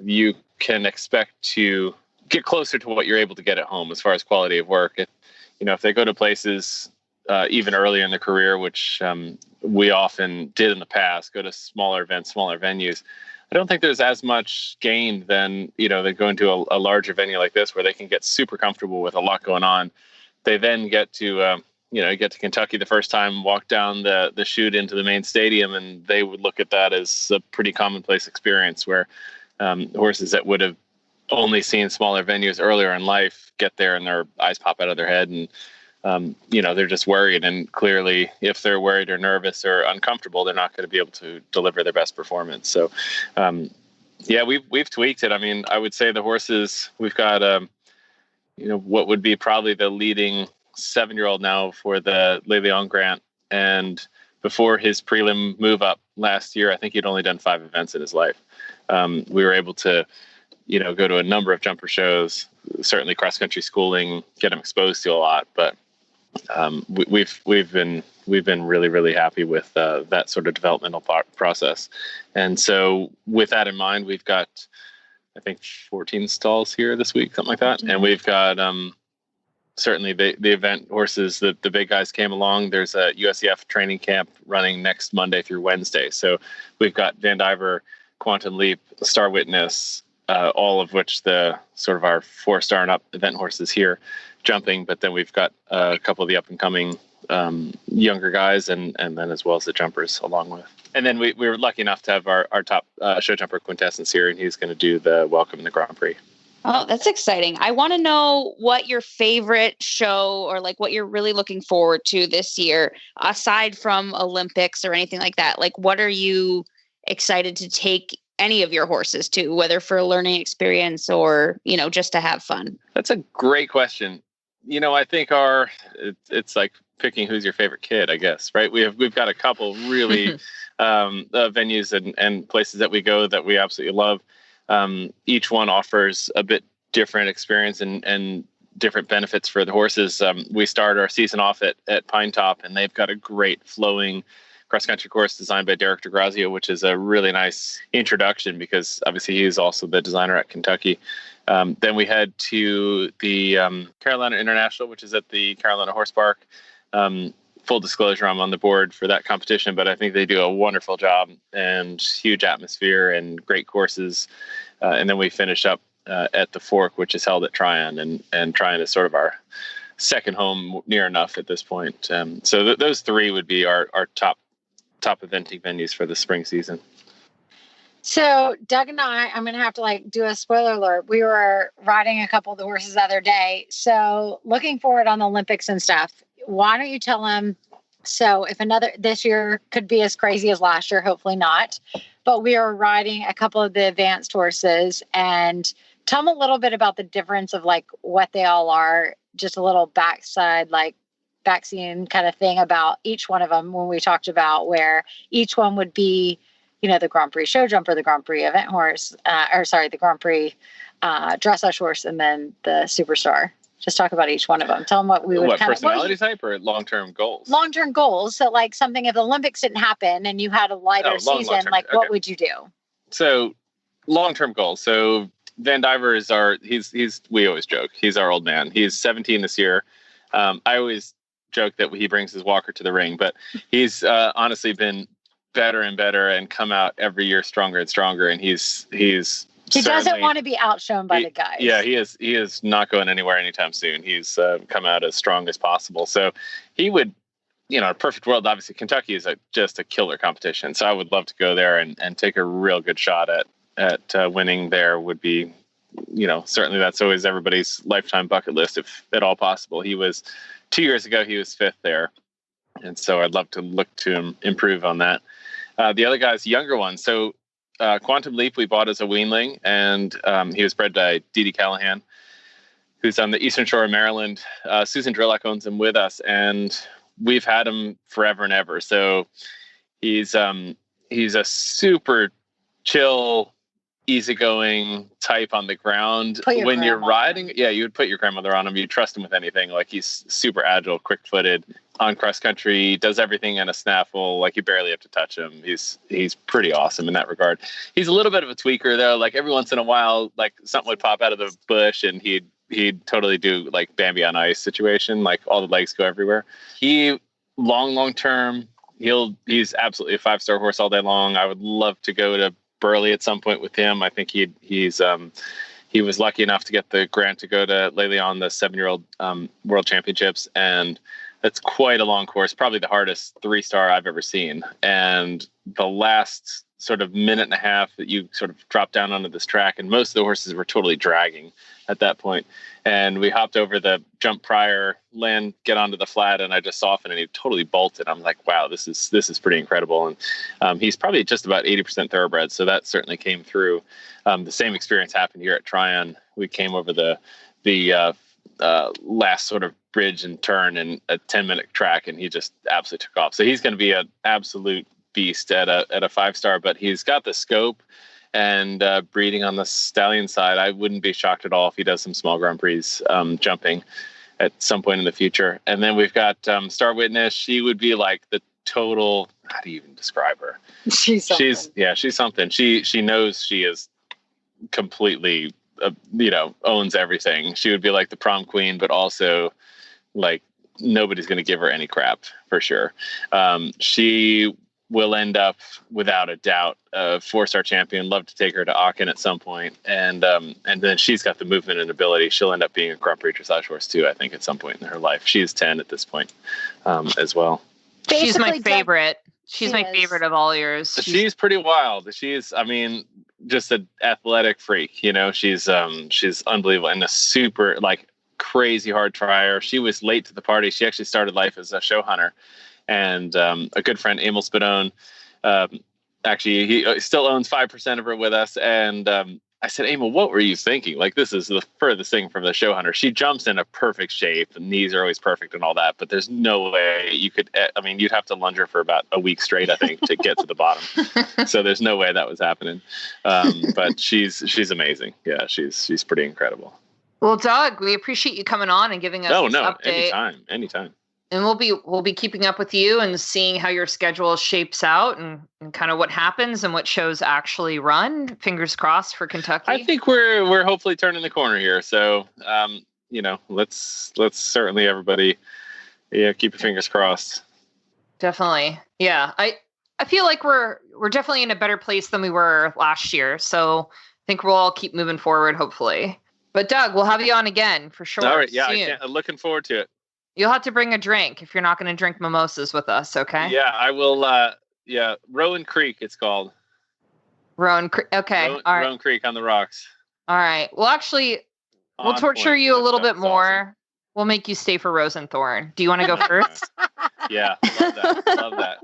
you can expect to get closer to what you're able to get at home as far as quality of work. If they go to places even early in their career, which we often did in the past, go to smaller events, smaller venues, I don't think there's as much gain than, they go into a larger venue like this where they can get super comfortable with a lot going on. They then get to, get to Kentucky the first time, walk down the chute into the main stadium, and they would look at that as a pretty commonplace experience where horses that would have only seen smaller venues earlier in life get there and their eyes pop out of their head. And, they're just worried. And clearly, if they're worried or nervous or uncomfortable, they're not going to be able to deliver their best performance. So, we've tweaked it. I mean, I would say the horses, we've got, what would be probably the leading 7-year-old now for the Le Lion Grant. And before his prelim move up last year, I think he'd only done 5 events in his life. We were able to, go to a number of jumper shows, certainly cross-country schooling, get him exposed to a lot. But we've been really, really happy with that sort of developmental process. And so with that in mind, we've got, I think, 14 stalls here this week, something like that. And we've got certainly the event horses, the big guys came along. There's a USEF training camp running next Monday through Wednesday. So we've got Van Diver, Quantum Leap, Star Witness, all of which the sort of our 4-star and up event horses here jumping. But then we've got a couple of the up and coming younger guys and then as well as the jumpers along with. And then we were lucky enough to have our top show jumper Quintessence here, and he's going to do the welcome in the Grand Prix. Oh, that's exciting. I want to know what your favorite show or like what you're really looking forward to this year, aside from Olympics or anything like that. Like, what are you excited to take any of your horses to, whether for a learning experience or, just to have fun? That's a great question. I think it's like picking who's your favorite kid, I guess, right? We've got a couple really venues and places that we go that we absolutely love. Each one offers a bit different experience and different benefits for the horses. We start our season off at Pine Top, and they've got a great flowing cross-country course designed by Derek DeGrazio, which is a really nice introduction because obviously he's also the designer at Kentucky. Then we head to the Carolina International, which is at the Carolina Horse Park. Full disclosure, I'm on the board for that competition, but I think they do a wonderful job and huge atmosphere and great courses. And then we finish up at the Fork, which is held at Tryon, and Tryon is sort of our second home near enough at this point. So those 3 would be our top eventing venues for the spring season. So Doug and I'm going to have to do a spoiler alert. We were riding a couple of the horses the other day. So looking forward on the Olympics and stuff, why don't you tell them? So if this year could be as crazy as last year, hopefully not, but we are riding a couple of the advanced horses, and tell them a little bit about the difference of what they all are, just a little backseat kind of thing about each one of them when we talked about where each one would be, the Grand Prix show jumper, the Grand Prix event horse, the Grand Prix dressage horse, and then the superstar. Just talk about each one of them. Tell them what we would personality type or long-term goals? Long-term goals. So like something, if the Olympics didn't happen and you had a lighter season, like what would you do? So long-term goals. So Van Diver is we always joke, he's our old man. He's 17 this year. I always joke that he brings his walker to the ring, but he's honestly been better and better and come out every year stronger and stronger. And he doesn't want to be outshone by the guys. Yeah, he is not going anywhere anytime soon. He's come out as strong as possible. So he would, in a perfect world, obviously Kentucky is just a killer competition. So I would love to go there and take a real good shot at winning there. Would be, certainly that's always everybody's lifetime bucket list, if at all possible. He was 2 years ago, he was 5th there. And so I'd love to look to improve on that. The other guy's younger one. So Quantum Leap we bought as a weanling, and he was bred by Dee Callahan, who's on the Eastern Shore of Maryland. Susan Drillock owns him with us, and we've had him forever and ever. So he's a super chill, easygoing type on the ground. When you're riding, you would put your grandmother on him. You trust him with anything. Like, he's super agile, quick-footed, on cross country, does everything in a snaffle. Like, you barely have to touch him. He's pretty awesome in that regard. He's a little bit of a tweaker though. Like, every once in a while, like, something would pop out of the bush and he'd totally do like Bambi on ice situation. Like, all the legs go everywhere. He long term, he's absolutely a 5-star horse all day long. I would love to go to Burley at some point with him. I think he was lucky enough to get the grant to go to Le Lion, the 7-year-old world championships. And that's quite a long course, probably the hardest 3-star I've ever seen. And the last sort of minute and a half that you sort of drop down onto this track, and most of the horses were totally dragging at that point. And we hopped over the jump prior, get onto the flat, and I just softened, and he totally bolted. I'm like, wow, this is pretty incredible. And he's probably just about 80% thoroughbred, so that certainly came through. The same experience happened here at Tryon. We came over the last sort of bridge and turn in a 10-minute track, and he just absolutely took off. So he's going to be an absolute beast at a 5-star, but he's got the scope and breeding on the stallion side. I wouldn't be shocked at all if he does some small Grand Prix jumping at some point in the future. And then we've got Star Witness. She would be like the total, how do you even describe her? She's something. She knows she is completely owns everything. She would be like the prom queen, but also like nobody's going to give her any crap for sure. She will end up without a doubt a 4-star champion. Love to take her to Aachen at some point. And then she's got the movement and ability. She'll end up being a Grand Prix dressage horse too, I think, at some point in her life. She is 10 at this point as well. Basically, she's my favorite. She's my favorite of all yours. She's pretty wild. She's, just an athletic freak. She's unbelievable and a super crazy hard trier. She was late to the party. She actually started life as a show hunter, and a good friend, Emil Spadone, actually he still owns 5% of her with us. And I said, Emil, what were you thinking? Like, this is the furthest thing from the show hunter. She jumps in a perfect shape. The knees are always perfect and all that, but there's no way you could, you'd have to lunge her for about a week straight, I think, to get to the bottom. So there's no way that was happening. But she's amazing. Yeah, she's pretty incredible. Well, Doug, we appreciate you coming on and giving us this update. Anytime. And we'll be keeping up with you and seeing how your schedule shapes out and kind of what happens and what shows actually run. Fingers crossed for Kentucky. I think we're hopefully turning the corner here. So let's certainly everybody keep your fingers crossed. Definitely. Yeah. I feel like we're definitely in a better place than we were last year. So I think we'll all keep moving forward, hopefully. But Doug, we'll have you on again for sure. All right. Yeah. I'm looking forward to it. You'll have to bring a drink if you're not going to drink mimosas with us, okay? Yeah, I will. Rowan Creek, it's called. Rowan Creek. Okay, all right. Rowan Creek on the rocks. All right. Well, actually, we'll torture you a little bit more. Awesome. We'll make you stay for Rose and Thorn. Do you want to go first? Yeah, love that.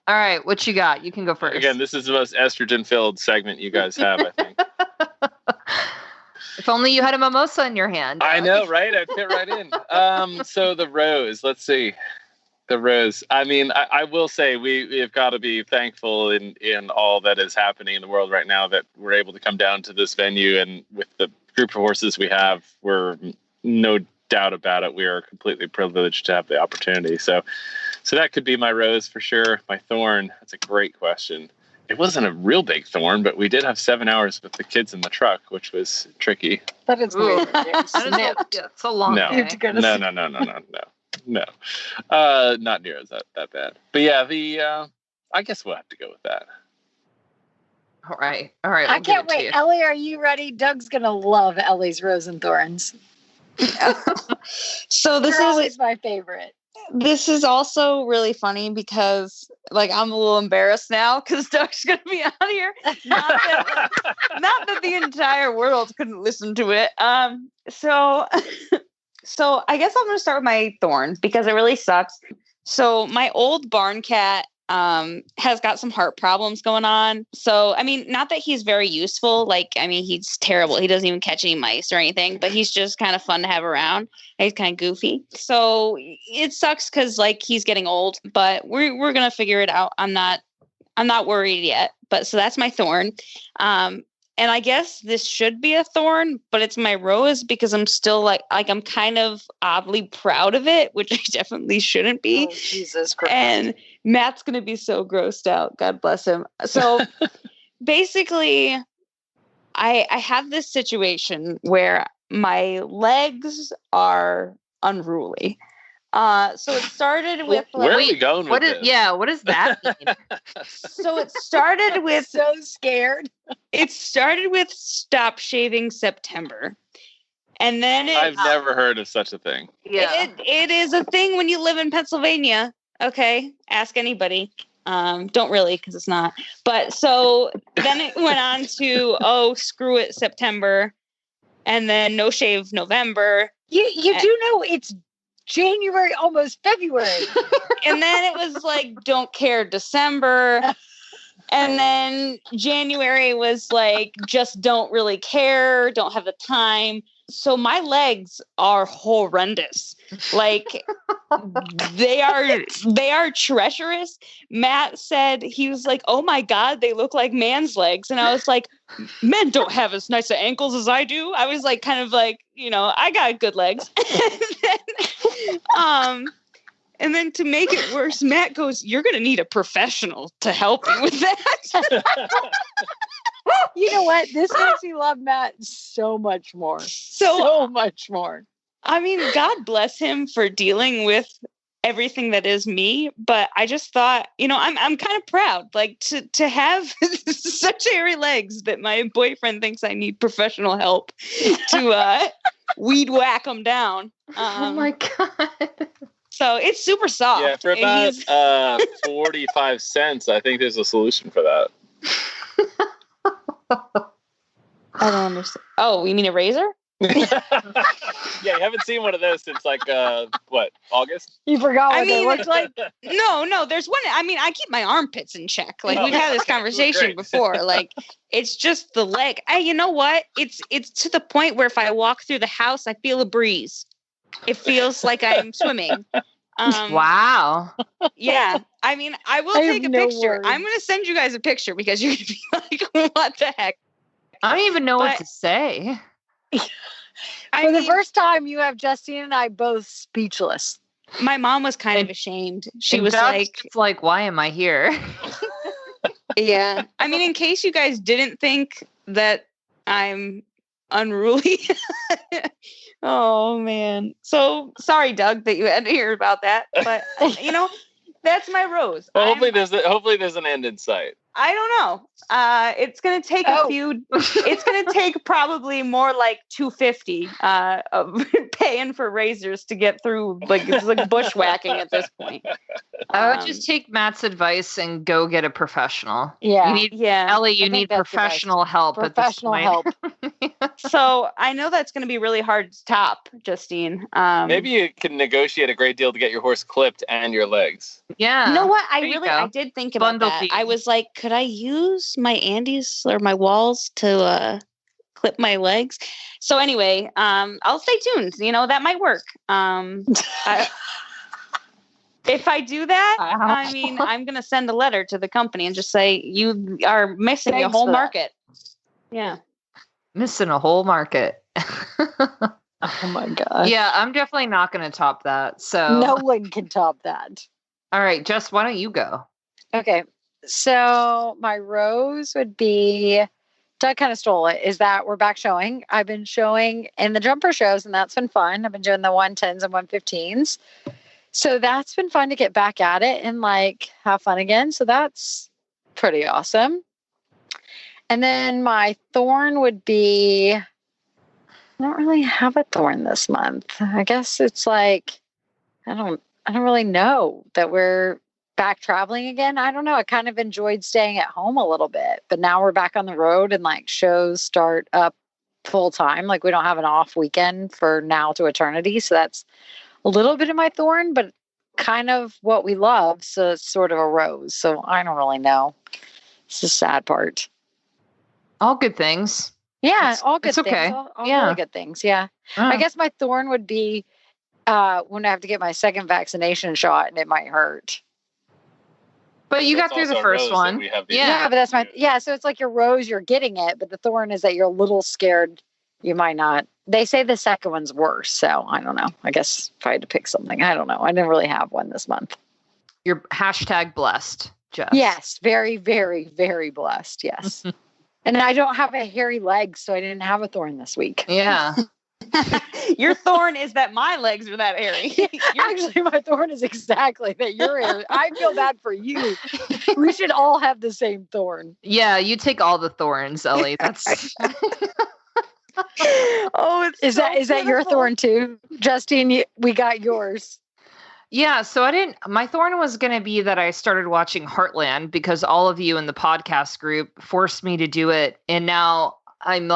All right, what you got? You can go first. Again, this is the most estrogen-filled segment you guys have, I think. If only you had a mimosa in your hand. I know, right? I'd fit right in. So the Rose, let's see. The Rose. I will say we have got to be thankful in all that is happening in the world right now that we're able to come down to this venue, and with the group of horses we have, we're no doubt about it. We are completely privileged to have the opportunity. So that could be my rose for sure. My thorn, that's a great question. It wasn't a real big thorn, but we did have 7 hours with the kids in the truck, which was tricky. That is Ooh. weird. It's a long No. day. No. Not near as that bad. But yeah, I guess we'll have to go with that. All right. I can't wait. Ellie, are you ready? Doug's going to love Ellie's Rose and Thorns. So this You're is always my favorite. This is also really funny because, like, I'm a little embarrassed now because Doug's going to be on here. Not that the entire world couldn't listen to it. So I guess I'm going to start with my thorn because it really sucks. So my old barn cat has got some heart problems going on. So, I mean, not that he's very useful. Like, I mean, he's terrible. He doesn't even catch any mice or anything, but he's just kind of fun to have around. He's kind of goofy. So it sucks because, like, he's getting old, but we're going to figure it out. I'm not worried yet, but so that's my thorn. And I guess this should be a thorn, but it's my rose because I'm still like I'm kind of oddly proud of it, which I definitely shouldn't be. Oh, Jesus Christ. And Matt's going to be so grossed out. God bless him. So basically, I have this situation where my legs are unruly. So it started with where are we going with this? Yeah, what does that mean? So it started with so scared. It started with Stop Shaving September. And then I've never heard of such a thing. Yeah. It is a thing when you live in Pennsylvania. Okay. Ask anybody. Don't really, because it's not. But so then it went on to, screw it, September. And then no shave November. You do know it's January, almost February. And then it was like, don't care, December. And then January was like, just don't really care, don't have the time. So my legs are horrendous. Like they are treacherous. Matt said, he was like, oh my God, they look like man's legs. And I was like, men don't have as nice ankles as I do. I was like, kind of like, I got good legs. And then to make it worse, Matt goes, you're going to need a professional to help you with that. You know what? This makes me love Matt so much more. So much more. I mean, God bless him for dealing with everything that is me. But I just thought, I'm kind of proud, like to have such hairy legs that my boyfriend thinks I need professional help to weed whack them down. Oh my God. So it's super soft. Yeah, for about 45 cents, I think there's a solution for that. I don't understand. Oh, you mean a razor? Yeah, you haven't seen one of those since like August? You forgot what they looked like? No, there's one. I mean, I keep my armpits in check. Like we've had this conversation before. Like it's just the leg. You know what? It's to the point where if I walk through the house, I feel a breeze. It feels like I'm swimming. Wow. Yeah. I mean, I will take a picture. I'm going to send you guys a picture because you're going to be like, what the heck? I don't even know what to say. For the first time, you have Justine and I both speechless. My mom was kind of ashamed. She was like, why am I here? Yeah. I mean, in case you guys didn't think that I'm unruly. Oh man. So sorry, Doug, that you had to hear about that. But that's my rose. Well, hopefully there's an end in sight. I don't know. It's gonna take it's gonna take probably more like $250 of paying for razors to get through. Like it's like bushwhacking at this point. I would just take Matt's advice and go get a professional. Yeah. Ellie, you need professional help. Professional help. So I know that's going to be really hard to top, Justine. Maybe you can negotiate a great deal to get your horse clipped and your legs. Yeah. You know what? I did think about Bundle that. fees. I was like, could I use my Andes or my walls to clip my legs? So anyway, I'll stay tuned. That might work. If I do that, I mean, I'm going to send a letter to the company and just say, you are missing a whole market. Yeah. Missing a whole market. Oh my god. Yeah, I'm definitely not going to top that. So No one can top that. All right, Jess, why don't you go? Okay. So my rose would be, Doug kind of stole it, is that we're back showing. I've been showing in the jumper shows, and that's been fun. I've been doing the 110s and 115s. So that's been fun to get back at it and like have fun again. So that's pretty awesome. And then my thorn would be, I don't really have a thorn this month. I guess it's like, I don't really know that we're back traveling again. I don't know. I kind of enjoyed staying at home a little bit, but now we're back on the road and like shows start up full time. Like we don't have an off weekend for now to eternity. So that's a little bit of my thorn, but kind of what we love. So it's sort of a rose. So I don't really know. It's the sad part. All good things. Yeah, It's- all good it's things. okay. All Yeah. really good things. Yeah. I guess my thorn would be when I have to get my second vaccination shot and it might hurt. But you got That's through the also a first rose that one. we have the- Yeah. Yeah, but that's so it's like your rose, you're getting it, but the thorn is that you're a little scared you might not. They say the second one's worse, so I don't know. I guess if I had to pick something, I don't know. I didn't really have one this month. You're #blessed, Jess. Yes, very, very, very blessed. Yes. And I don't have a hairy leg, so I didn't have a thorn this week. Yeah. Your thorn is that my legs are that hairy. Actually, my thorn is exactly that you're hairy. I feel bad for you. We should all have the same thorn. Yeah, you take all the thorns, Ellie. That's Oh, it's Is that your pitiful. thorn too, Justine? We got yours. Yeah, so my thorn was going to be that I started watching Heartland because all of you in the podcast group forced me to do it. And now I'm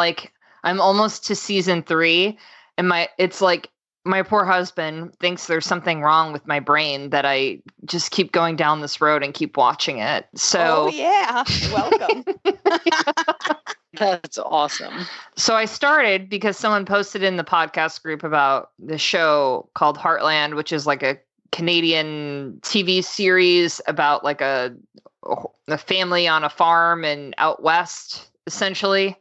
almost to season 3 and it's like my poor husband thinks there's something wrong with my brain that I just keep going down this road and keep watching it. So Oh yeah, welcome. That's awesome. So I started because someone posted in the podcast group about the show called Heartland, which is like a Canadian TV series about like a family on a farm and out west, essentially,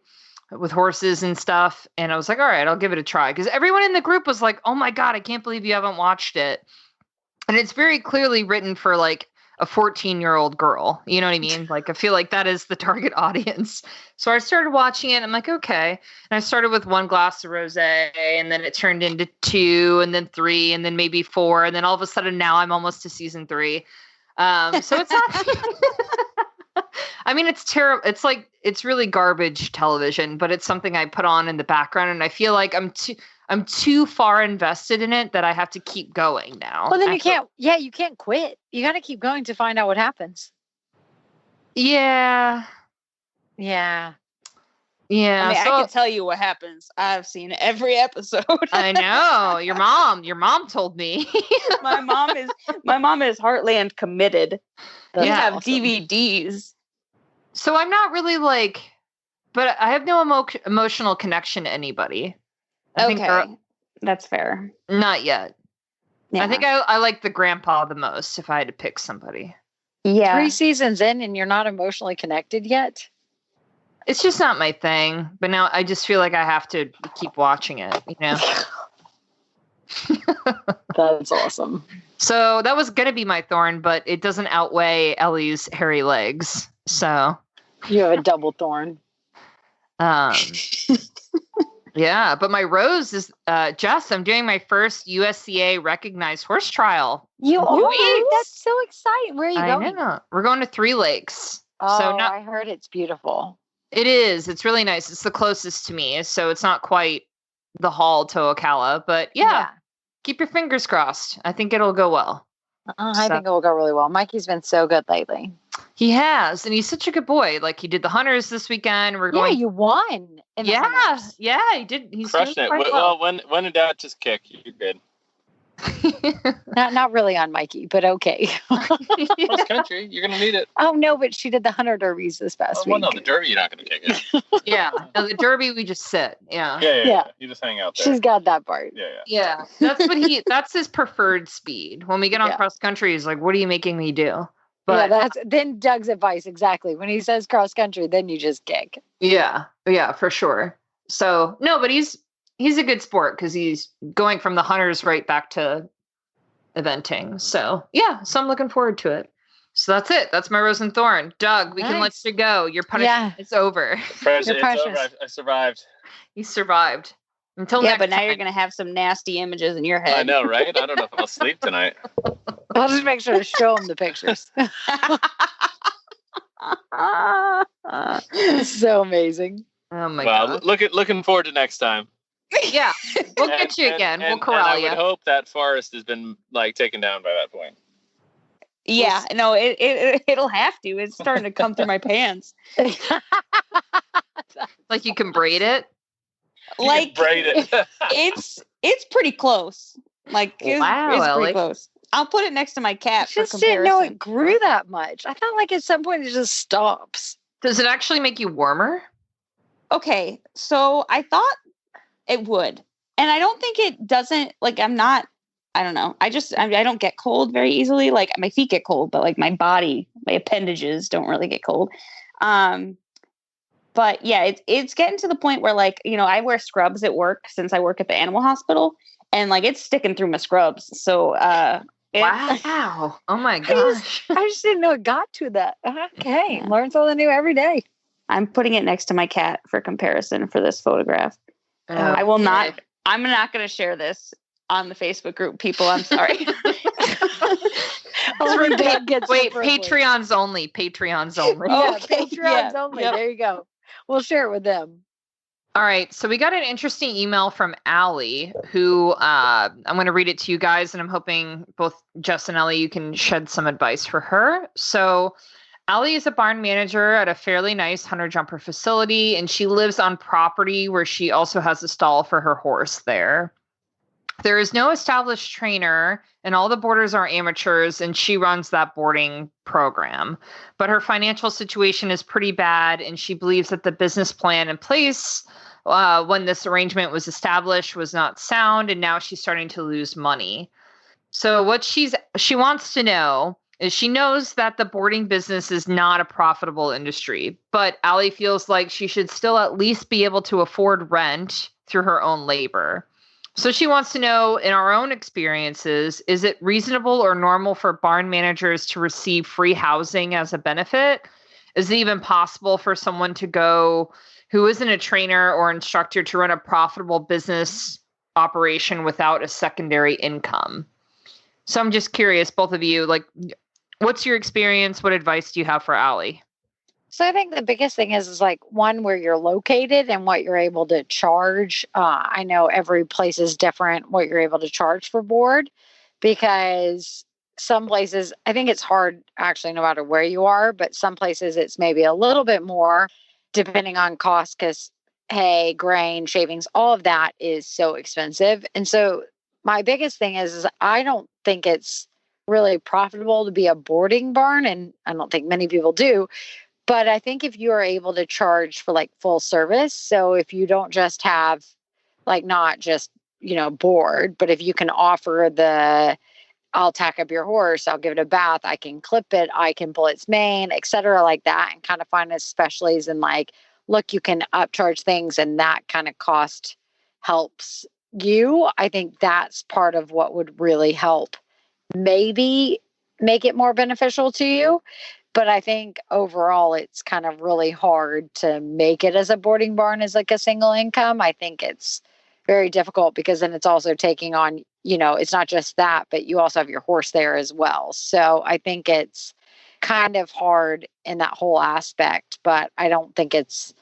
with horses and stuff. And I was like, all right, I'll give it a try. Because everyone in the group was like, oh my God, I can't believe you haven't watched it. And it's very clearly written for like a 14-year-old girl. You know what I mean? Like, I feel like that is the target audience. So I started watching it. And I'm like, okay. And I started with 1 glass of rosé, and then it turned into 2, and then 3, and then maybe 4. And then all of a sudden now I'm almost to season 3. So it's not, I mean, it's terrible. It's like, it's really garbage television, but it's something I put on in the background. And I feel like I'm too far invested in it that I have to keep going now. Well, then I you feel- you can't quit. You got to keep going to find out what happens. Yeah. Yeah. Yeah. I mean, so, I can tell you what happens. I've seen every episode. I know your mom told me. my mom is Heartland committed. That's You have awesome. DVDs. So I'm not really like, but I have no emotional connection to anybody. I think Okay, that's fair. not yet. Yeah. I think I like the grandpa the most if I had to pick somebody. yeah. 3 seasons in and you're not emotionally connected yet. It's just not my thing. But now I just feel like I have to keep watching it, you know? That's awesome. So that was going to be my thorn, but it doesn't outweigh Ellie's hairy legs. So, You have a double thorn. yeah, but my rose is Jess. I'm doing my first USCA recognized horse trial. You are? Sweet. That's so exciting. Where are you I going? know. We're going to 3 Lakes. Oh, So not I heard it's beautiful. It is. It's really nice. It's the closest to me, so it's not quite the haul to Ocala, but yeah, keep your fingers crossed. I think it'll go well. I So- think it will go really well. Mikey's been so good lately. He has, and he's such a good boy. Like he did the hunters this weekend. We're Yeah, going. you won. In the Yeah, hunters. yeah, he did. He's Crushing doing it. quite Well, when in doubt, just kick. You're good. Not really on Mikey, but okay. Cross country, you're gonna need it. Oh no, but she did the hunter derbies this past Well, week. no, the derby, you're not gonna kick it. Yeah, no, the Derby we just sit. Yeah, Yeah. You just hang out there. She's got that part. Yeah. That's what that's his preferred speed. When we get on Yeah. cross country, he's like, "What are you making me do?" Yeah, But that's then Doug's advice exactly. When he says cross country, then you just kick. yeah, for sure. So no, but he's a good sport because he's going from the hunters right back to eventing. So yeah, so I'm looking forward to it. So that's it. That's my Rose and Thorn. Doug, we can let you go. Your punishment is over. It's over. I survived. You survived. Until Yeah, next but now time. you're going to have some nasty images in your head. I know, right? I don't know if I'll sleep tonight. I'll just make sure to show them the pictures. So amazing. Oh my Well, god. looking forward to next time. Yeah, we'll get you again. We'll And corral I you. would hope that forest has been like taken down by that point. Yeah, no, it'll have to. It's starting to come through my pants. Like you can braid it. Like braid it. it's pretty close. Like it's Ellie. pretty close. I'll put it next to my cat for Just comparison. didn't know it grew that much. I thought like at some point it just stops. Does it actually make you warmer? Okay, so I thought it would, and I don't think it doesn't. Like I don't know. I don't get cold very easily. Like my feet get cold, but like my body, my appendages don't really get cold. But yeah, it's getting to the point where like, you know, I wear scrubs at work since I work at the animal hospital, and like it's sticking through my scrubs. So Wow. Oh my gosh. I just didn't know it got to that. Okay. Learn something new every day. I'm putting it next to my cat for comparison for this photograph. I will not. Okay. I'm not going to share this on the Facebook group, people. I'm sorry. Only Doug gets Wait, the privilege. Patreons only. Patreons only. Yeah, Okay, Patreons yeah, only. yep. There you go. We'll share it with them. All right. So we got an interesting email from Allie, who I'm going to read it to you guys, and I'm hoping both Jess and Ellie, you can shed some advice for her. So Allie is a barn manager at a fairly nice hunter jumper facility, and she lives on property where she also has a stall for her horse there. There is no established trainer, and all the boarders are amateurs, and she runs that boarding program. But her financial situation is pretty bad, and she believes that the business plan in place when this arrangement was established was not sound, and now she's starting to lose money. So what she wants to know is she knows that the boarding business is not a profitable industry, but Allie feels like she should still at least be able to afford rent through her own labor. So she wants to know, in our own experiences, is it reasonable or normal for barn managers to receive free housing as a benefit? Is it even possible for someone to go who isn't a trainer or instructor to run a profitable business operation without a secondary income? So I'm just curious, both of you, like, what's your experience? What advice do you have for Allie? So I think the biggest thing is like one, where you're located and what you're able to charge. I know every place is different what you're able to charge for board, because some places, I think it's hard actually no matter where you are, but some places it's maybe a little bit more depending on cost, because hay, grain, shavings, all of that is so expensive. And so my biggest thing is I don't think it's really profitable to be a boarding barn, and I don't think many people do. But I think if you are able to charge for like full service, so if you don't just have like not just, you know, board, but if you can offer I'll tack up your horse, I'll give it a bath, I can clip it, I can pull its mane, etc., like that, and kind of find a specialties and like, look, you can upcharge things and that kind of cost helps you. I think that's part of what would really help maybe make it more beneficial to you. But I think overall, it's kind of really hard to make it as a boarding barn as like a single income. I think it's very difficult because then it's also taking on, you know, it's not just that, but you also have your horse there as well. So I think it's kind of hard in that whole aspect, but I don't think it's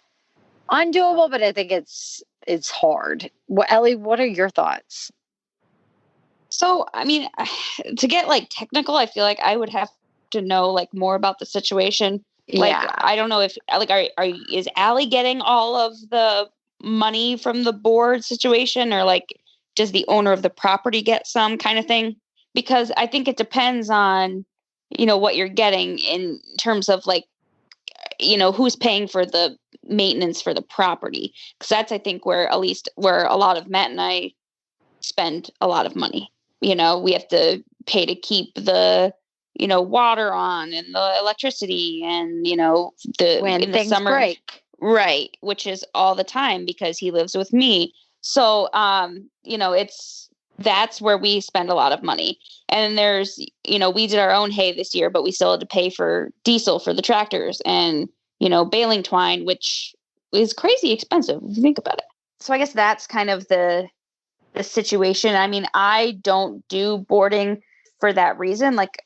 undoable, but I think it's hard. Ellie, what are your thoughts? So, I mean, to get like technical, I feel like I would have to know like more about the situation. Like, Yeah. I don't know if like, is Allie getting all of the money from the board situation, or like, does the owner of the property get some kind of thing? Because I think it depends on, you know, what you're getting in terms of like, you know, who's paying for the maintenance for the property. Because that's, I think, where at least where a lot of Matt and I spend a lot of money. You know, we have to pay to keep the, you know, water on and the electricity and, you know, When in things the summer, break. right, which is all the time because he lives with me. So, that's where we spend a lot of money. And there's, we did our own hay this year, but we still had to pay for diesel for the tractors and, baling twine, which is crazy expensive if you think about it. So I guess that's kind of the situation. I mean, I don't do boarding for that reason. Like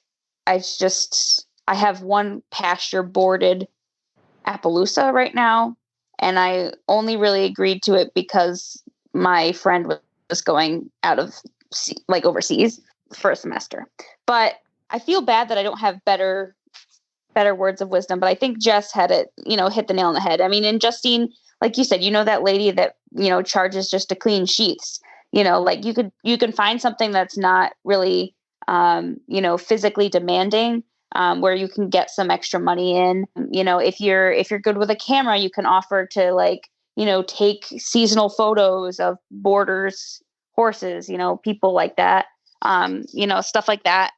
I have one pasture boarded Appaloosa right now. And I only really agreed to it because my friend was going out of overseas for a semester. But I feel bad that I don't have better words of wisdom, but I think Jess had it, hit the nail on the head. I mean, and Justine, like you said, that lady that, charges just to clean sheaths, like you can find something that's not really, physically demanding, where you can get some extra money in. If you're good with a camera, you can offer to take seasonal photos of boarders, horses, people like that, stuff like that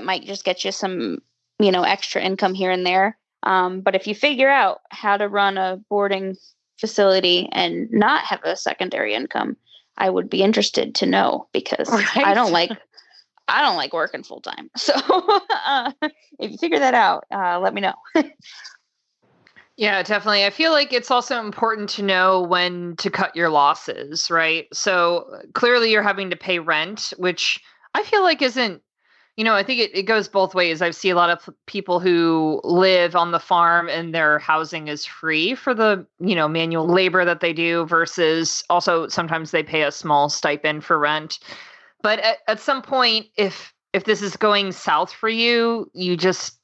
might just get you some, extra income here and there. But if you figure out how to run a boarding facility and not have a secondary income, I would be interested to know, because Right. I don't like working full time. So if you figure that out, let me know. Yeah, definitely. I feel like it's also important to know when to cut your losses, right? So clearly you're having to pay rent, which I feel like isn't, I think it goes both ways. I see a lot of people who live on the farm and their housing is free for the, manual labor that they do, versus also sometimes they pay a small stipend for rent. But at some point, if this is going south for you, it's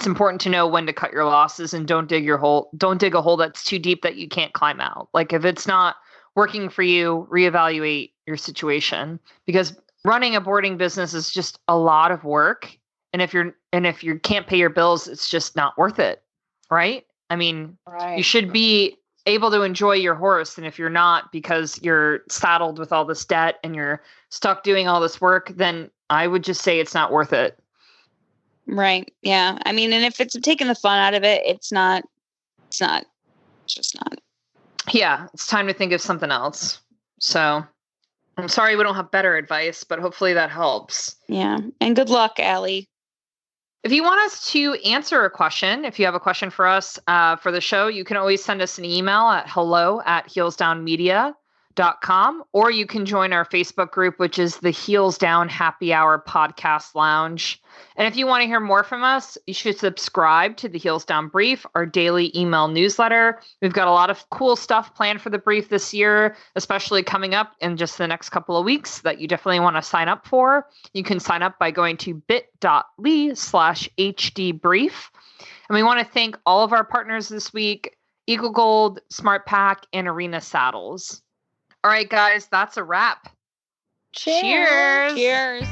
important to know when to cut your losses and don't dig a hole that's too deep that you can't climb out. Like if it's not working for you, reevaluate your situation, because running a boarding business is just a lot of work. And if you can't pay your bills, it's just not worth it. Right? I mean, Right. You should be able to enjoy your horse. And if you're not, because you're saddled with all this debt and you're stuck doing all this work, then I would just say it's not worth it. Right. Yeah. I mean, and if it's taking the fun out of it, it's just not. Yeah, it's time to think of something else. So I'm sorry we don't have better advice, but hopefully that helps. Yeah. And good luck, Allie. If you want us to answer a question, if you have a question for us for the show, you can always send us an email at hello@heelsdownmedia.com, or you can join our Facebook group, which is the Heels Down Happy Hour Podcast Lounge. And if you want to hear more from us, you should subscribe to the Heels Down Brief, our daily email newsletter. We've got a lot of cool stuff planned for the brief this year, especially coming up in just the next couple of weeks, that you definitely want to sign up for. You can sign up by going to bit.ly/hdbrief. And we want to thank all of our partners this week: Eagle Gold, Smart Pack, and Arena Saddles. All right, guys, that's a wrap. Cheers. Cheers.